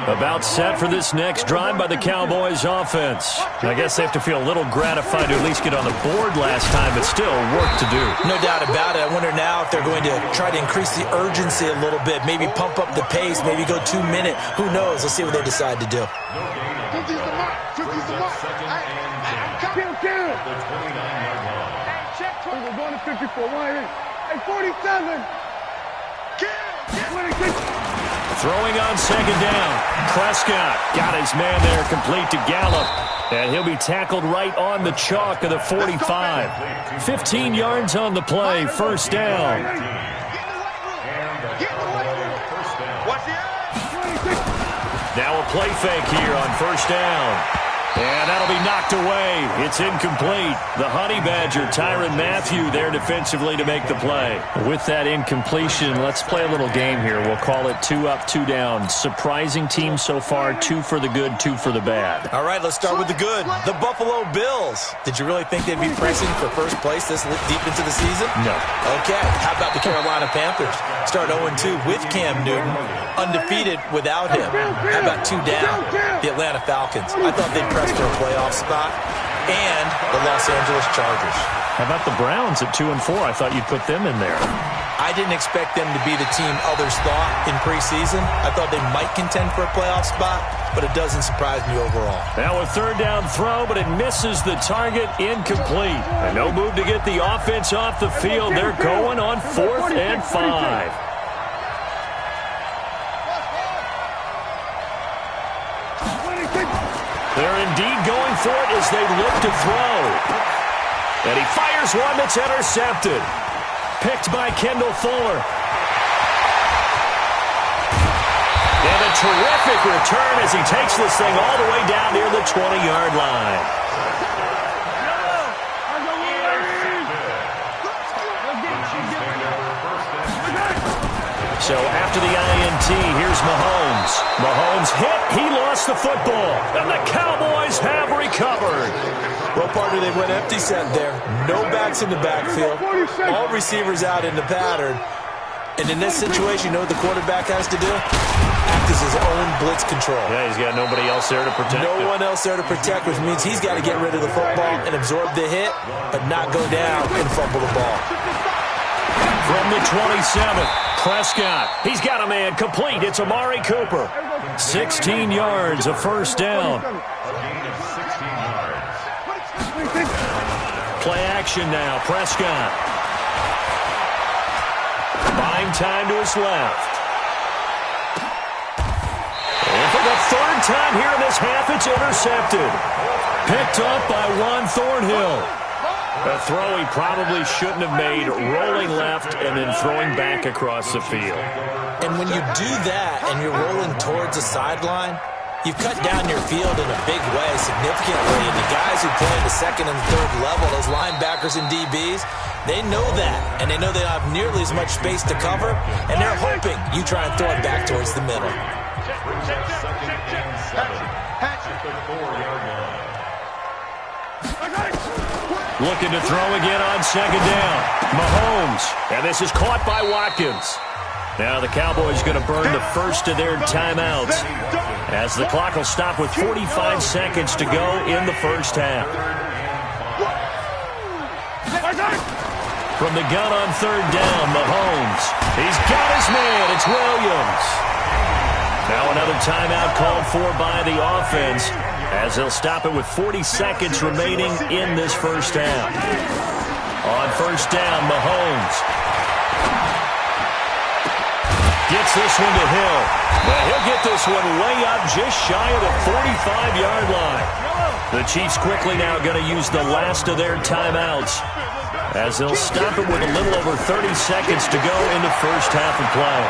Speaker 3: About set for this next drive by the Cowboys offense. I guess they have to feel a little gratified to at least get on the board last time, but still work to do.
Speaker 5: No doubt about it. I wonder now if they're going to try to increase the urgency a little bit, maybe pump up the pace, maybe go 2-minute. Who knows? Let's see what they decide to do.
Speaker 6: Second and 10. The 29-yard line.
Speaker 4: 154, 188. Hey, 47. 26.
Speaker 3: Throwing on second down. Prescott got his man there complete to Gallup. And he'll be tackled right on the chalk of the 45. 15 yards on the play, first down. Now a play fake here on first down. And that'll be knocked away. It's incomplete. The Honey Badger, Tyrann Mathieu, there defensively to make the play. With that incompletion, let's play a little game here. We'll call it 2 up, 2 down. Surprising team so far, 2 for the good, 2 for the bad.
Speaker 5: All right, let's start with the good. The Buffalo Bills. Did you really think they'd be pressing for first place this deep into the season?
Speaker 3: No.
Speaker 5: Okay, how about the Carolina Panthers? Start 0-2 with Cam Newton, undefeated without him. How about 2 down? The Atlanta Falcons. I thought they'd press for a playoff spot, and the Los Angeles Chargers.
Speaker 3: How about the Browns at 2-4? I thought you'd put them in there.
Speaker 5: I didn't expect them to be the team others thought in preseason. I thought they might contend for a playoff spot, but it doesn't surprise me overall.
Speaker 3: Now a third down throw, but it misses the target, incomplete. And no move to get the offense off the field. They're going on 4th and 5. They're indeed going for it as they look to throw. And he fires one that's intercepted. Picked by Kendall Fuller. And a terrific return as he takes this thing all the way down near the 20-yard line. So after the INT, here's Mahomes. Mahomes hit. He lost the football. And the Cowboys have recovered.
Speaker 5: Well, partner, they went empty set there. No backs in the backfield. All receivers out in the pattern. And in this situation, you know what the quarterback has to do? Act as his own blitz control.
Speaker 3: Yeah, he's got nobody else there to protect him.
Speaker 5: No one else there to protect, which means he's got to get rid of the football and absorb the hit, but not go down and fumble the ball.
Speaker 3: From the 27th, Prescott. He's got a man complete. It's Amari Cooper. 16 yards, a first down. Play action now, Prescott. Buying time to his left. And for the third time here in this half, it's intercepted. Picked up by Juan Thornhill. A throw he probably shouldn't have made, rolling left and then throwing back across the field.
Speaker 5: And when you do that and you're rolling towards the sideline, you've cut down your field in a big way, significantly. And the guys who play in the second and third level, those linebackers and DBs, they know that. And they know they don't have nearly as much space to cover. And they're hoping you try and throw it back towards the middle.
Speaker 6: Second and 7 at the 4-yard line.
Speaker 3: Looking to throw again on second down. Mahomes. And this is caught by Watkins. Now the Cowboys going to burn the first of their timeouts as the clock will stop with 45 seconds to go in the first half. From the gun on third down, Mahomes. He's got his man. It's Williams. Now another timeout called for by the offense as they'll stop it with 40 seconds remaining in this first half. On first down, Mahomes gets this one to Hill. But he'll get this one way up just shy of the 45-yard line. The Chiefs quickly now going to use the last of their timeouts as they'll stop it with a little over 30 seconds to go in the first half of play.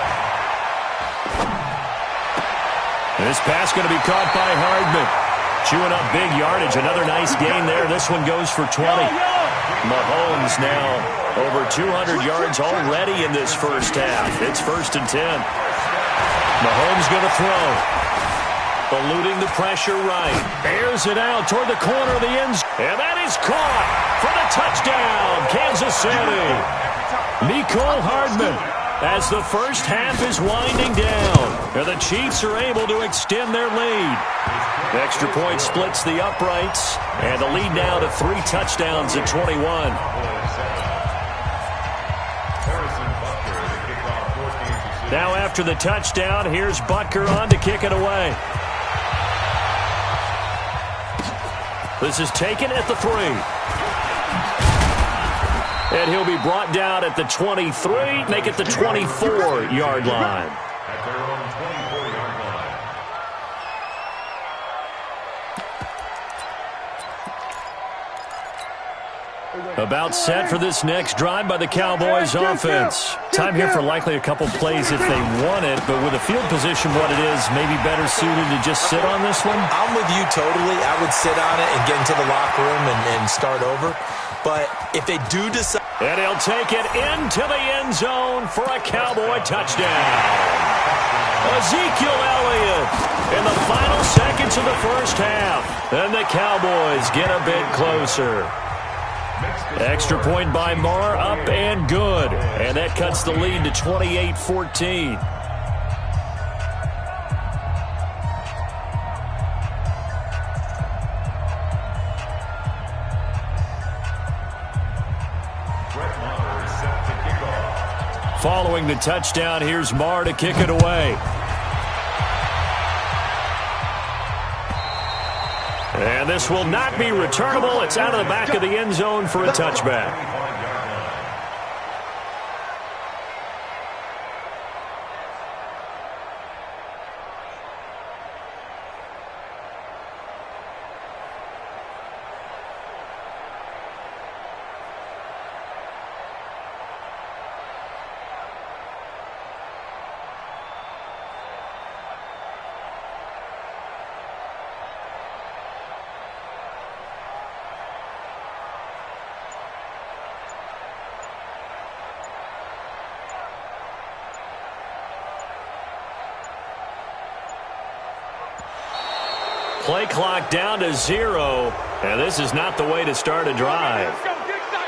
Speaker 3: This pass going to be caught by Hardman. Chewing up big yardage. Another nice gain there. This one goes for 20. Mahomes now over 200 yards already in this first half. It's 1st and 10. Mahomes going to throw. Eluding the pressure right. Airs it out toward the corner of the end zone. And that is caught for the touchdown. Kansas City. Mecole Hardman. As the first half is winding down, and the Chiefs are able to extend their lead. The extra point splits the uprights, and the lead now to 3 touchdowns at 21. Now after the touchdown, here's Butker on to kick it away. This is taken at the 3. And he'll be brought down at the 23, make it the 24-yard line.
Speaker 6: At their own 24-yard line.
Speaker 3: About set for this next drive by the Cowboys offense. Time here for likely a couple plays if they want it, but with a field position what it is, maybe better suited to just sit on this one?
Speaker 5: I'm with you totally. I would sit on it and get into the locker room and start over. But if they do decide...
Speaker 3: And he'll take it into the end zone for a Cowboy touchdown. Ezekiel Elliott in the final seconds of the first half. And the Cowboys get a bit closer. Extra point by Marr, up and good. And that cuts the lead to 28-14. Following the touchdown, here's Marr to kick it away. And this will not be returnable. It's out of the back of the end zone for a touchback. Play clock down to 0, and this is not the way to start a drive.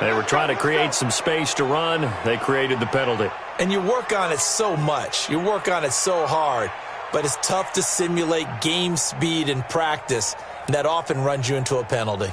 Speaker 3: They were trying to create some space to run. They created the penalty.
Speaker 5: And you work on it so much. You work on it so hard. But it's tough to simulate game speed in practice, and that often runs you into a penalty.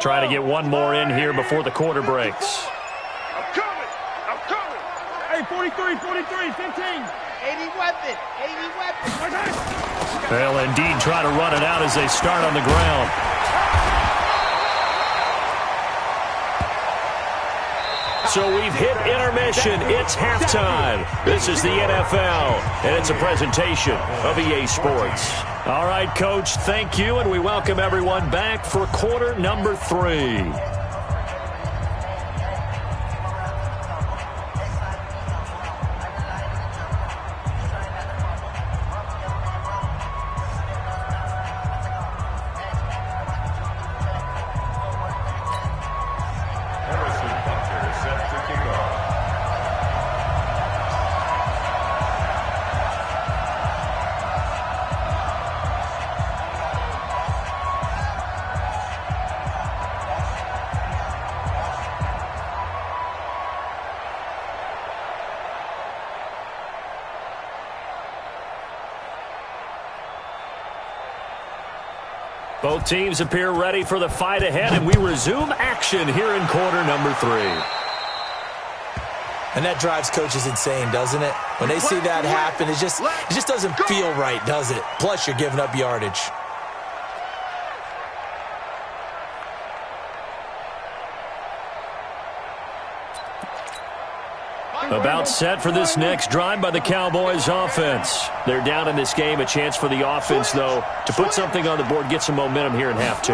Speaker 3: Trying to get one more in here before the quarter breaks.
Speaker 4: I'm coming. Hey, 43, 15. 80 weapon.
Speaker 3: They'll indeed try to run it out as they start on the ground. So we've hit intermission. It's halftime. This is the NFL, and it's a presentation of EA Sports. All right, Coach, thank you, and we welcome everyone back for quarter number 3. Both teams appear ready for the fight ahead, and we resume action here in quarter number 3.
Speaker 5: And that drives coaches insane, doesn't it? When they see that happen, it just doesn't feel right, does it? Plus, you're giving up yardage.
Speaker 3: About set for this next drive by the Cowboys offense. They're down in this game. A chance for the offense, though, to put something on the board, get some momentum here in half 2.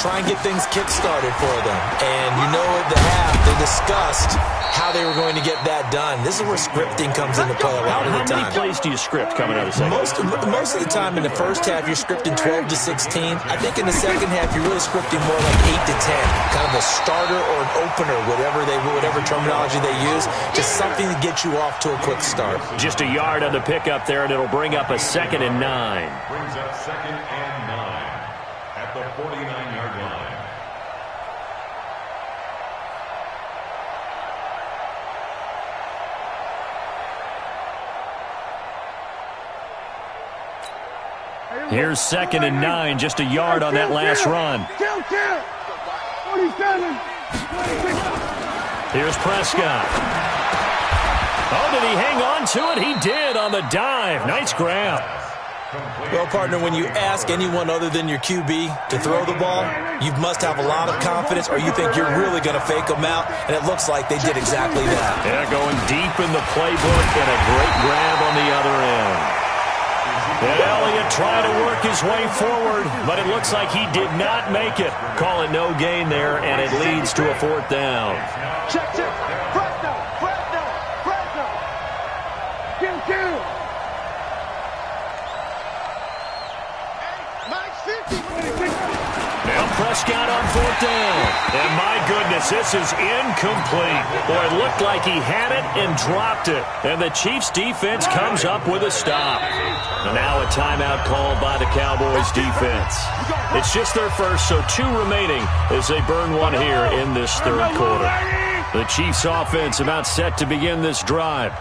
Speaker 5: Try and get things kick-started for them. And you know at the half, they discussed how they were going to get that done. This is where scripting comes into play a lot of the time.
Speaker 3: How many plays do you script coming out of the second?
Speaker 5: Most of the time in the first half, you're scripting 12 to 16. I think in the second half, you're really scripting more like 8 to 10. Kind of a starter or an opener, whatever terminology they use. Just something to get you off to a quick start.
Speaker 3: Just a yard on the pickup there, and it'll bring up a 2nd and 9.
Speaker 6: Brings up 2nd and 9 at the 49-yard line.
Speaker 3: Here's 2nd and 9, just a yard on that last run.
Speaker 4: 47.
Speaker 3: Here's Prescott. Oh, did he hang on to it? He did on the dive. Nice grab.
Speaker 5: Well, partner, when you ask anyone other than your QB to throw the ball, you must have a lot of confidence or you think you're really going to fake them out, and it looks like they did exactly that.
Speaker 3: Yeah, going deep in the playbook and a great grab on the other end. Elliott trying to work his way forward, but it looks like he did not make it. Call it no gain there, and it leads to a 4th down.
Speaker 4: Check. Fresno. Kill.
Speaker 3: Now Prescott on 4th down. And my goodness, this is incomplete. Boy, it looked like he had it and dropped it. And the Chiefs defense comes up with a stop. And now a timeout called by the Cowboys defense. It's just their first, so 2 remaining as they burn one here in this 3rd quarter. The Chiefs offense about set to begin this drive.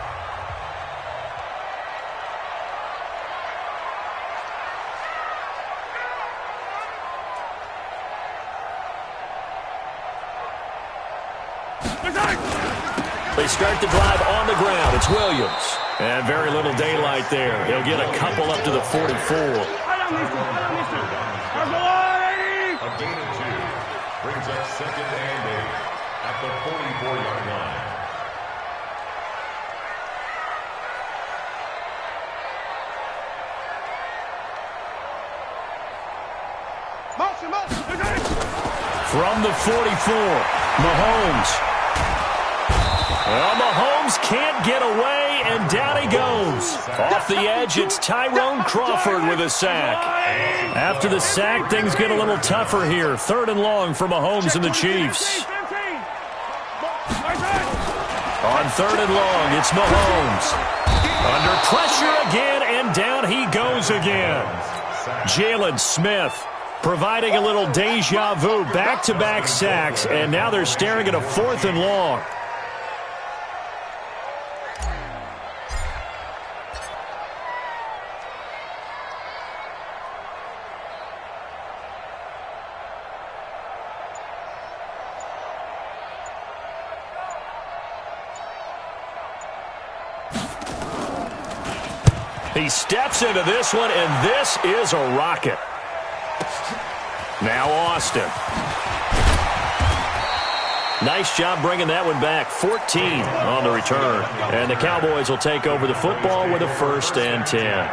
Speaker 3: They start the drive on the ground. It's Williams. And very little daylight there. He'll get a couple up to the 44.
Speaker 6: A gain of 2 brings up 2nd and 8 at the 44-yard line.
Speaker 3: From the 44, Mahomes. Well, Mahomes can't get away, and down he goes. Off the edge, it's Tyrone Crawford with a sack. After the sack, things get a little tougher here. 3rd and long for Mahomes and the Chiefs. On 3rd and long, it's Mahomes. Under pressure again, and down he goes again. Jalen Smith providing a little deja vu, back-to-back sacks, and now they're staring at a 4th and long. He steps into this one, and this is a rocket. Now Austin. Nice job bringing that one back. 14 on the return. And the Cowboys will take over the football with a 1st and 10.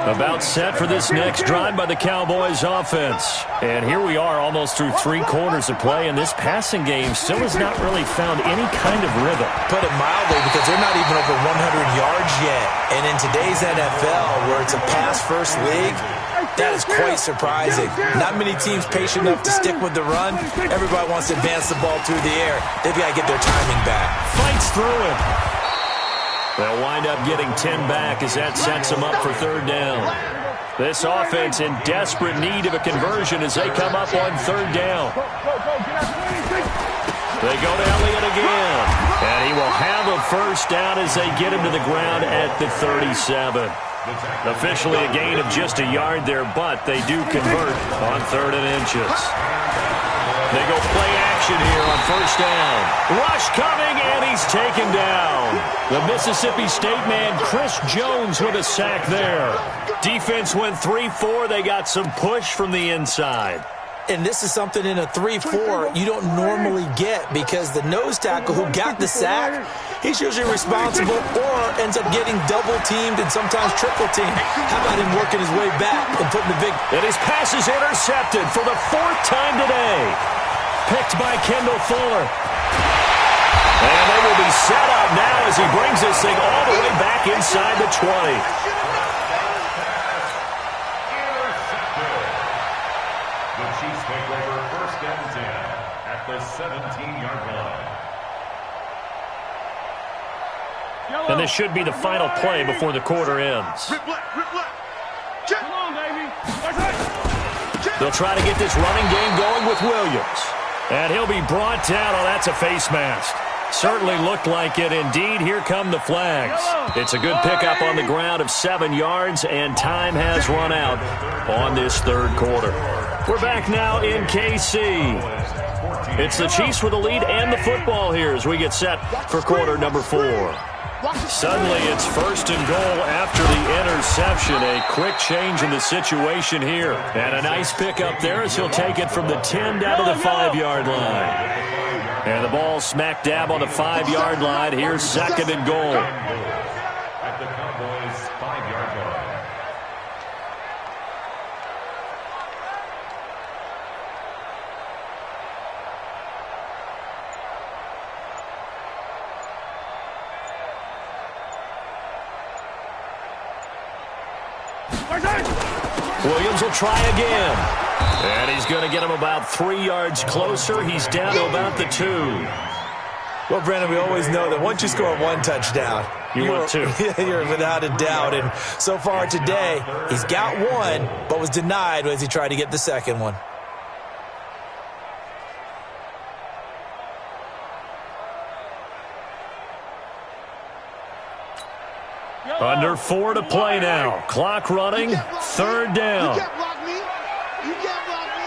Speaker 3: About set for this next drive by the Cowboys offense. And here we are almost through 3 quarters of play, and this passing game still has not really found any kind of rhythm.
Speaker 5: Put it mildly, because they're not even over 100 yards yet. And in today's NFL, where it's a pass-first league, that is quite surprising. Not many teams patient enough to stick with the run. Everybody wants to advance the ball through the air. They've got to get their timing back.
Speaker 3: Fights through it. They'll wind up getting 10 back as that sets them up for 3rd down. This offense in desperate need of a conversion as they come up on 3rd down. They go to Elliott again. And he will have a 1st down as they get him to the ground at the 37. Officially a gain of just a yard there, but they do convert on 3rd and inches. They go play action here on 1st down. Rush coming, and he's taken down. The Mississippi State man, Chris Jones, with a sack there. Defense went 3-4. They got some push from the inside.
Speaker 5: And this is something in a 3-4 you don't normally get, because the nose tackle who got the sack, he's usually responsible or ends up getting double-teamed and sometimes triple-teamed. How about him working his way back and putting the big...
Speaker 3: And his pass is intercepted for the 4th time today. Picked by Kendall Fuller. And they will be set up now as he brings this thing all the way back inside the 20.
Speaker 6: The Chiefs take over 1st and 10 at the 17-yard line.
Speaker 3: And this should be the final play before the quarter ends. They'll try to get this running game going with Williams. And he'll be brought down. Oh, that's a face mask. Certainly looked like it. Indeed, here come the flags. It's a good pickup on the ground of 7 yards, and time has run out on this third quarter. We're back now in KC. It's the Chiefs with the lead and the football here as we get set for quarter number 4. Suddenly, it's first and goal after the interception. A quick change in the situation here. And a nice pickup there as he'll take it from the 10 down to the 5-yard line. And the ball smack dab on the 5-yard line. Here's second and goal.
Speaker 6: At the Cowboys' 5-yard line.
Speaker 3: Williams will try again. And he's going to get him about 3 yards closer. He's down to about the 2.
Speaker 5: Well, Brandon, we always know that once you score 1 touchdown,
Speaker 3: you want 2.
Speaker 5: You're without a doubt. And so far today, he's got 1, but was denied as he tried to get the second one.
Speaker 3: Under 4 to play now. Clock running. Third down.
Speaker 4: You can't block me. You can't block me.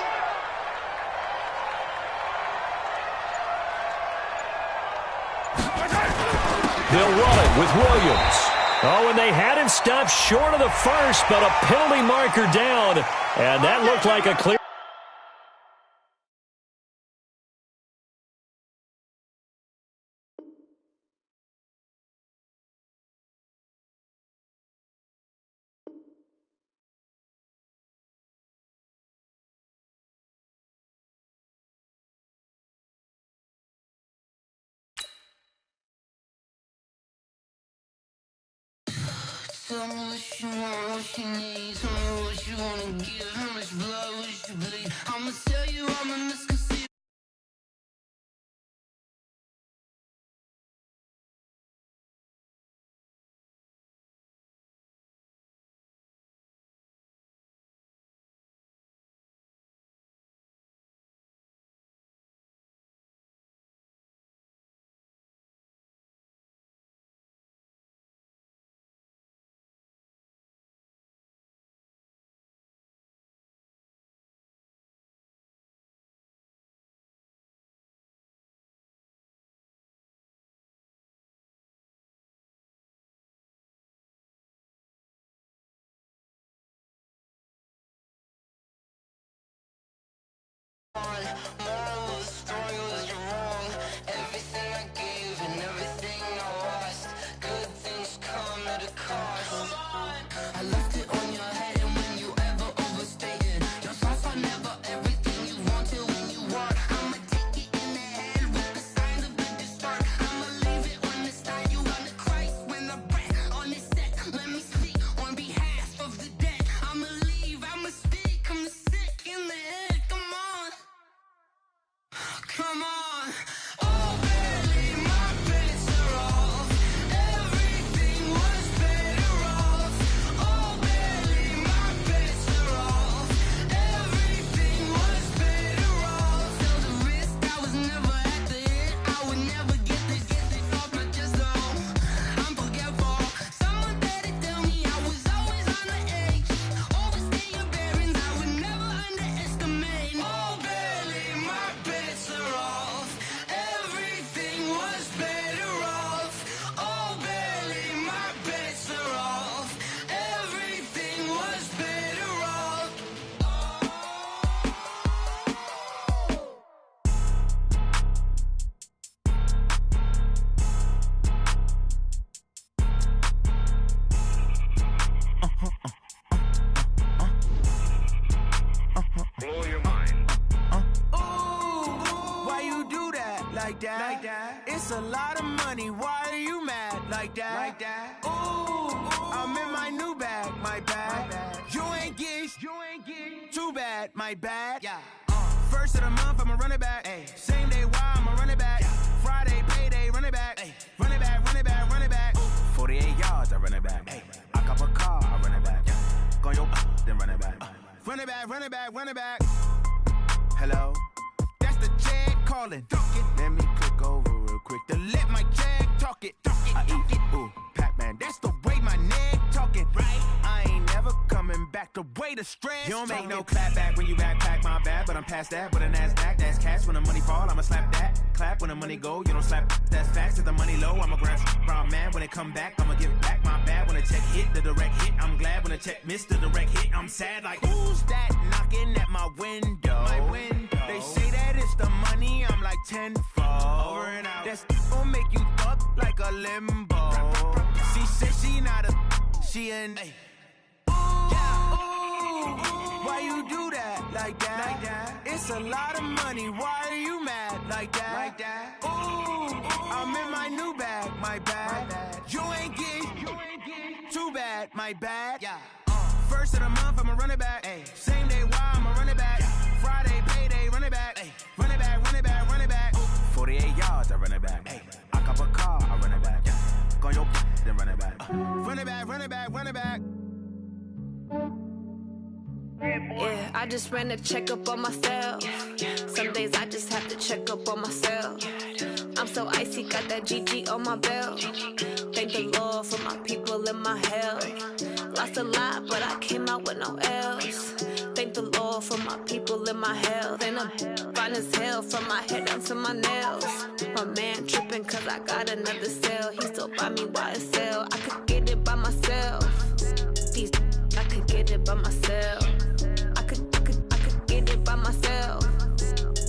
Speaker 3: They'll run it with Williams. Oh, and they had him stopped short of the first, but a penalty marker down. And that looked like a clear.
Speaker 1: Tell me what you want, what you need. Tell me what you wanna give. How much blood would you bleed? I'ma tell you I'm a misconceived. Moral of the story was you're wrong. Everything I gave and everything I lost. Good things come at a cost. I left it on your head, and when you ever overstay it, your thoughts are never everything you wanted when you want. I'ma take it in the head with the signs of the distort. I'ma leave it on the side. You on the Christ when I breath on this set. Let me speak on behalf of the dead. I'ma leave, I'ma speak. I'm the sick in the head. Come on. Come on. Oh, barely my bits are off. Everything was better off. Oh, barely my bits are off. Everything was better off. Felt the risk, I was never at the hit. I would never get this off my chest though. I'm forgetful. Someone better tell me I was always on the edge. Overstay your bearings, I would never underestimate. Oh, barely my bits are off. Everything was better off. Oh, barely my bits are off. Everything was better off.
Speaker 6: Blow your mind.
Speaker 9: Why you do that like that? Like that? It's a lot of money. Why are you mad like that? Like that? Ooh, I'm in my new bag, my bad. You ain't getting too bad, my bad. Yeah. First of the month, I'ma run it back. Ay. Same day, why I'ma run it back. Yeah. Friday, payday, run it back. Ay. Run it back, run it back, run it back. 48 yards, I run it back. Ay. I cop a car, I run it back. Yeah. Go your then run it back. Run it back, run it back, run it back. Hello? That's the Chad calling. Let me click over real
Speaker 10: quick to let my jag talk it. I eat it, ooh, Pac-Man, that's the way my neck talking. Right, I ain't never coming back the way the stress. You don't make no clap back when you backpack, my bad, but I'm past that with a NASDAQ. That's cash when the money fall, I'ma slap that. Clap when the money go, you don't slap. That's facts. If the money low, I'ma grab brown man. When it come back, I'ma give back my bad. When the check hit, the direct hit, I'm glad. When the check missed the direct hit, I'm sad. Like, who's that knocking at my window? My window. They say that it's the money, I'm like tenfold. Over and out. That's gon' make you up like a limbo. She said she not a, she an. Why you do that like that? Like that? It's a lot of money. Why are you mad like that? Like that? Ooh, I'm in my new bag, my bad. You ain't getting too bad, my bad. Yeah. First of the month, I'ma run it back. Ay. Same day, why I'ma run it back? Yeah. Friday, payday, run it back. Ay. Run it back, run it back, run it back. 48 yards, I run it back. Ay. I cop a car, I run it back. Yeah. Go your then run it back. Run it back, run it back, run it back.
Speaker 2: Yeah, I just ran a checkup on myself. Some days I just have to check up on myself. I'm so icy, got that GG on my belt. Thank the Lord for my people and my health. Lost a lot, but I came out with no else. Thank the Lord for my people and my health. And I'm fine as hell from my head down to my nails. My man tripping cause I got another cell. He still buy me YSL. I could get it by myself. These I could get it by myself. I could get it by myself.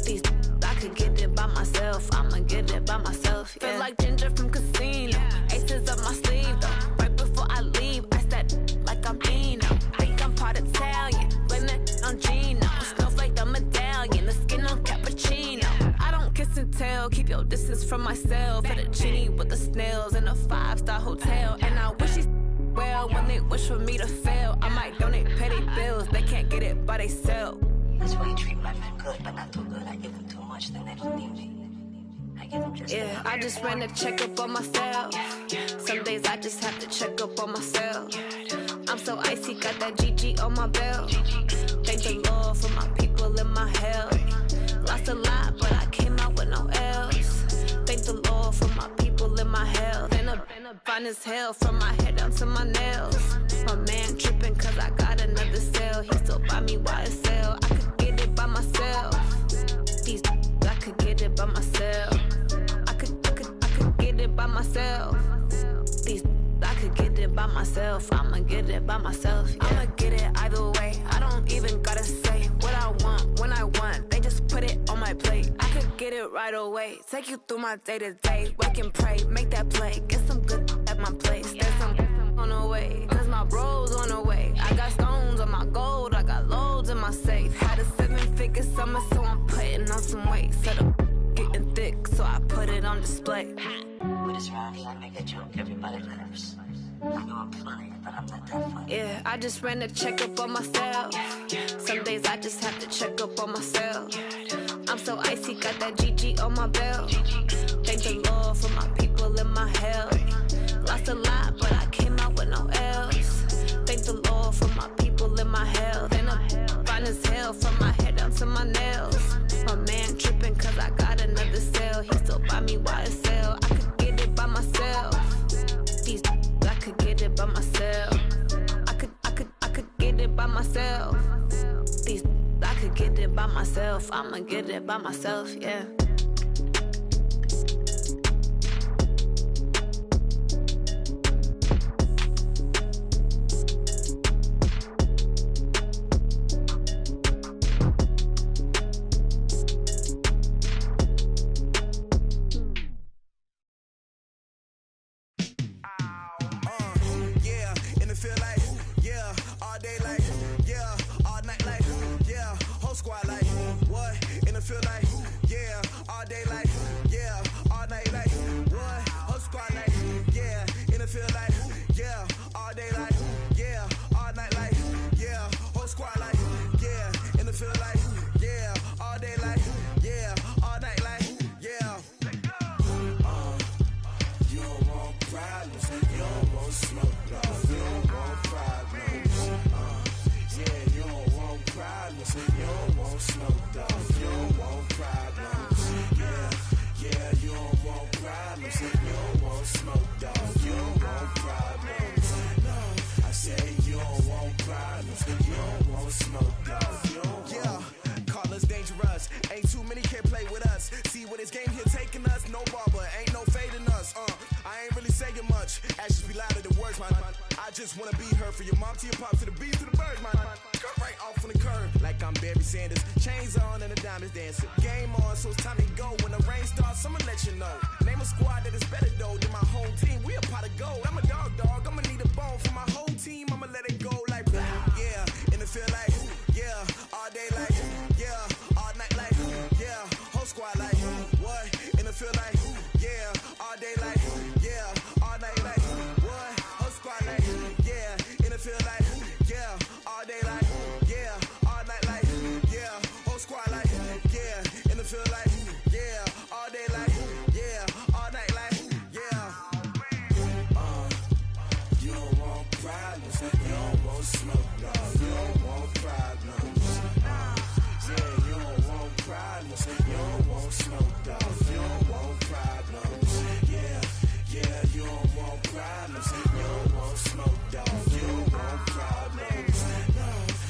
Speaker 2: These I could get it by myself. I'ma get it by myself. Yeah. Feel like Ginger from Casino. Aces up my sleeve though. Right before I leave, I said like I'm Dino. Think I'm part Italian. Blame that on Gino. Snowflake the medallion. The skin on cappuccino. I don't kiss and tell. Keep your distance from myself. At a genie with the snails in a 5-star hotel. And I wish he's well when they wish for me to fail. I might donate petty bills. They can't get it by they sell.
Speaker 11: That's why you treat my men good, but not too good. I give them too much, then they don't need me. I give them just
Speaker 2: yeah, I just ran a checkup on myself. Some days I just have to check up on myself. I'm so icy, got that GG on my belt. Thank the Lord for my people and my health. Lost a lot, but I came out with no else. Thank the Lord for my people and my health. And I'm fine as hell from my head down to my nails. My man tripping cause I got another cell. He still buy me YSL. I could get it by myself. These I could get it by myself. I could get it by myself. These I could get it by myself. I'ma get it by myself. Yeah. I'ma get it either way. I don't even gotta say what I want when I want. They just put it on my plate. I could get it right away. Take you through my day to day. Wake and pray, make that play. Get some good at my place. There's some on the way. Cause my bro's on the way. I got stones on my gold. I got loads in my safe. Had a 7-figure summer, so I'm putting on some weight. Set up getting thick, so I put it on display.
Speaker 11: With this round here, I make a joke, everybody laughs. I know I'm funny, but I'm not that funny.
Speaker 2: Yeah, I just ran a checkup on myself. Some days I just have to check up on myself. I'm so icy, got that GG on my belt. Thank the Lord for my people and my health. Lost a lot, but I came out with no else. Thank the Lord for my people and my health. And I'm fine as hell from my head down to my nails. My man tripping cause I got another cell. He still buy me YSL. I could get it by myself. These I could get it by myself. I could get it by myself. These I could get it by myself. I'ma get it by myself, yeah.
Speaker 10: You don't want the words, man. I just wanna be her, for your mom to your pop to the beat to the birds, man. Cut right off on the curb, like I'm Barry Sanders. Chains on and the diamonds dancing. Game on, so it's time to go. When the rain starts, I'ma let you know. Name a squad that is better though than my home team. We a pot of gold. I'm a dog. I'ma need a bone for my whole team. I'ma let it go like blah, yeah. And it feel like yeah, all day like yeah, all night like yeah, whole squad like what? And it feel like yeah, all day like yeah, all night like what? Whole squad like yeah, and it feel like yeah, all day like yeah, all night like yeah, whole squad like yeah, and it feel like yeah, all day like yeah, all night like yeah. You don't want problems, you don't want smoke, dog. You don't want problems. Yeah, you don't want problems, you don't want smoke, dog. You don't want problems. Yeah, you don't want problems, you don't want smoke, dog. You don't want problems. No,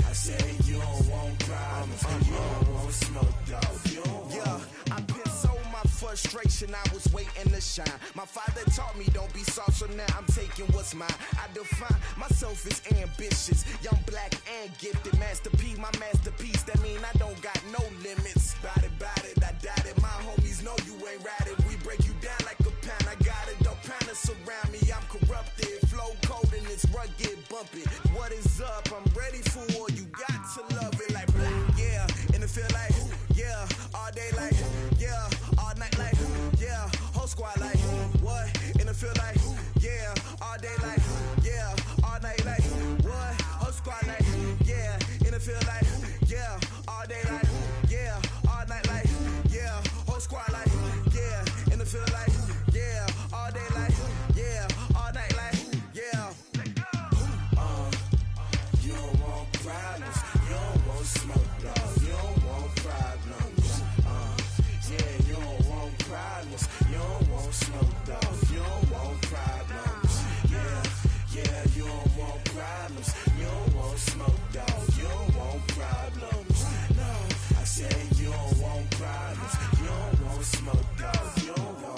Speaker 10: I say you don't want problems, you don't want smoke, dog. You don't want. I been so my frustration, I was waiting to shine. My father taught me don't be soft, so now I'm taking what's mine. I define myself as ambitious, young, black, and gifted. Master P, my masterpiece. That mean I don't got no limits. Bout it, I doubt it. My homies know you ain't ratted. We break you down like a pound. I got it, don't panic surround me. I'm corrupted, flow cold and it's rugged, bumpy. What is up? I'm ready for war. You got to love it like blah, yeah. And it feel like yeah, all day like yeah, all night like yeah, whole squad like what? And it feel like yeah, all day like yeah, all night like what? Whole squad like yeah, and it feel like yeah, all day like yeah, all night like yeah, whole squad like yeah, and it feel like yeah, all day like yeah, all night like yeah. You don't want problems, you don't want smoke, dog. You don't want problems. Yeah, you don't want problems, you don't want smoke, dog. You don't want problems. Yeah, you don't want problems, you don't want smoke, dog. You don't want problems. No, I say you don't want problems, you don't want smoke, dog. You don't want.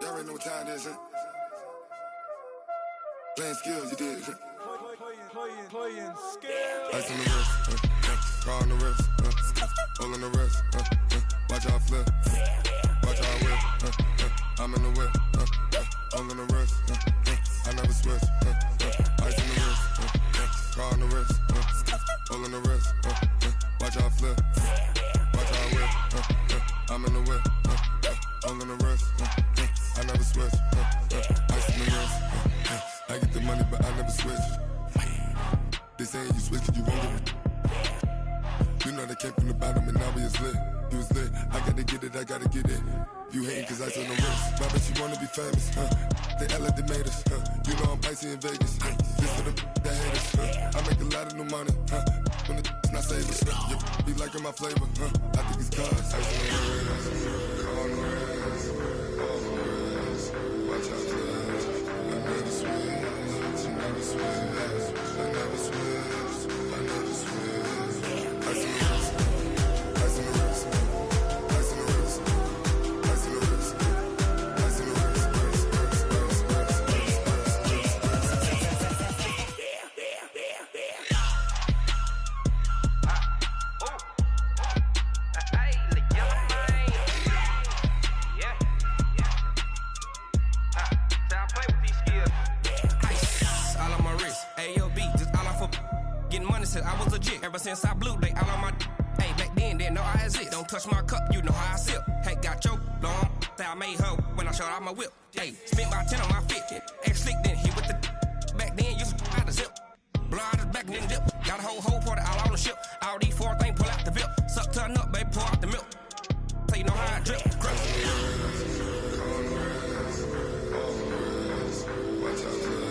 Speaker 12: Y'all already know what time it is, huh? Playing skills, you did.
Speaker 4: Playing skills.
Speaker 12: Ice on the wrist, car on the wrist, hole on the wrist, watch how I flip, watch how I whip, I'm in the whip, hole on the wrist, I never switch, ice on the wrist, car on the wrist, hole on the wrist, watch how I flip, watch how I whip, I'm in the whip, hole on the wrist, I never switch, ice on the wrist, I get the money but I never switch. They saying you switch it, you won't get it. You know they came from the bottom and now we is lit. You was lit, I gotta get it, I gotta get it. You hating cause ice on the wrist. Why bet you wanna be famous, They act like they made us, You know I'm icy in Vegas, Just for the that hate us, I make a lot of new money, When it's not savers, You be liking my flavor, I think it's cause ice on the wrist, on the wrist, on the wrist. Watch out for this, I never switch, I never switch, I never switch, I never switch. Ice on the wrist, ice on the wrist, ice on the wrist, ice on the wrist, ice on the wrist,
Speaker 13: I was legit ever since I blew they all on my hey back then didn't know I exist. Don't touch my cup, you know how I sip. Hey, got your long that I made her when I showed out my whip. Hey, spent my 10 on my fit. Ex slick then hit with the back then used to out the zip. Blow out his back and then dip. Got a whole party all on the ship. All these four things pull out the VIP. Suck turn up, baby, pour out the milk. So you know how I drip. Watch out.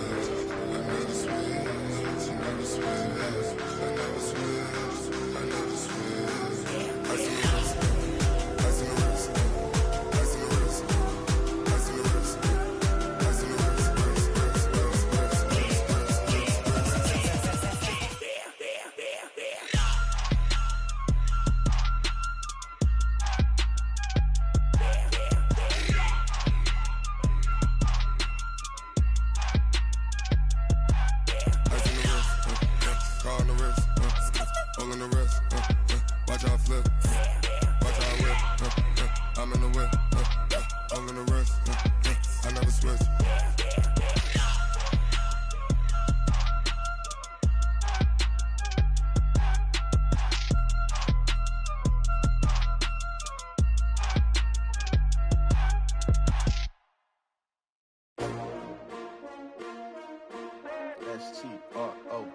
Speaker 14: S-T-R-O.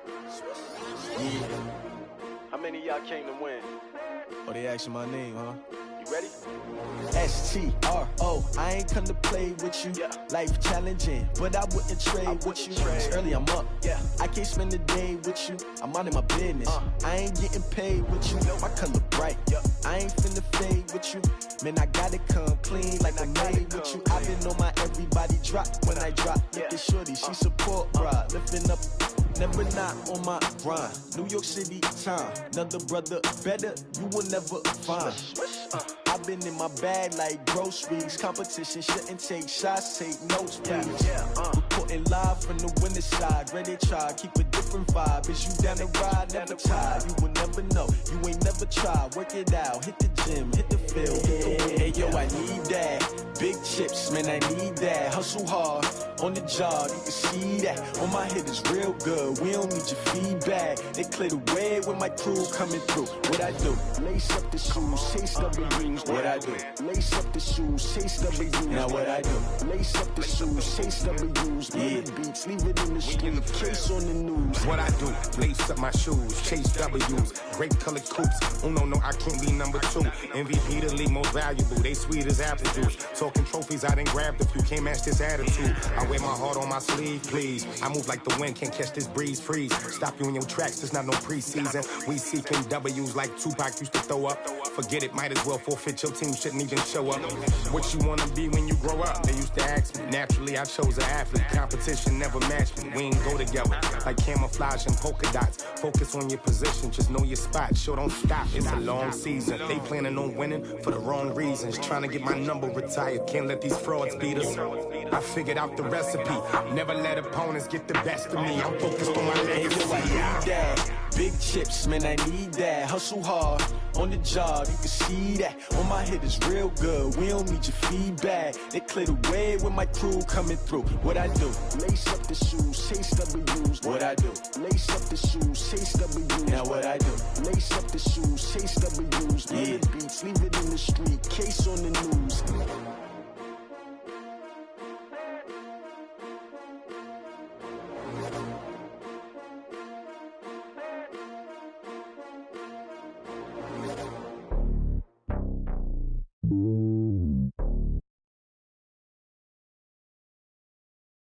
Speaker 14: Yeah. How many of y'all came to win? Oh, they asking my name, huh? You ready? S-T-R-O. I ain't come to play with you. Yeah. Life challenging, but I wouldn't trade with you. It's early, I'm up. Yeah. I can't spend the day with you. I'm minding my business. I ain't getting paid with you. My color bright. Yeah. I ain't finna fade with you. Man, I gotta come clean like I'm made with you. I've been on my everybody drop when I drop. Look at shorty, she support ride. Lifting up, never not on my grind. New York City time, another brother better, you will never find. I've been in my bag like groceries. Competition shouldn't take shots, take notes, please. Reporting live from the winter side. Ready to try, keep a different vibe. Is you down the ride, never tired. You will never know, you ain't never tried. Work it out, hit the gym, hit the field, hit the wind. Hey yo, I need that. Big chips, man, I need that. Hustle hard, on the job, you can see that. On my head is real good, we don't need your feedback. They clear the way with my crew coming through. What I do? Lace up the shoes, chase W's. What I do? Lace up the shoes, chase W's. Now what I do? Lace up the shoes, chase W's. Yeah. Beats, leave it in the street, case on the news.
Speaker 10: What I do? Lace up my shoes, chase W's. Great colored coops. Oh no, I can't be number 2. MVP the league most valuable. They sweet as apple juice. Talking trophies, I didn't grab the few. Can't match this attitude. I wear my heart on my sleeve, please. I move like the wind, can't catch this breeze, freeze. Stop you in your tracks, there's not no preseason. We seeking W's like Tupac used to throw up. Forget it, might as well forfeit. Your team shouldn't even show up. What you wanna be when you grow up? They used to ask me. Naturally, I chose an athlete. Competition never matched me. We ain't go together like camouflage and polka dots. Focus on your position, just know your spot. Sure, don't stop. It's a long season. They planning on winning for the wrong reasons. Trying to get my number retired. Can't let these frauds beat us. I figured out the recipe. Never let opponents get the best of me. I'm focused on my legacy.
Speaker 14: Hey, yo, I need that. Big chips, man, I need that. Hustle hard, on the job, you can see that. On my head is real good, we don't need your feedback. They clear the way with my crew coming through. What I do? Lace up the shoes, chase W's. What I do? Lace up the shoes, chase W's. Now what I do? Lace up the shoes, chase W's. Yeah. Beats, leave it in the street, case on the news.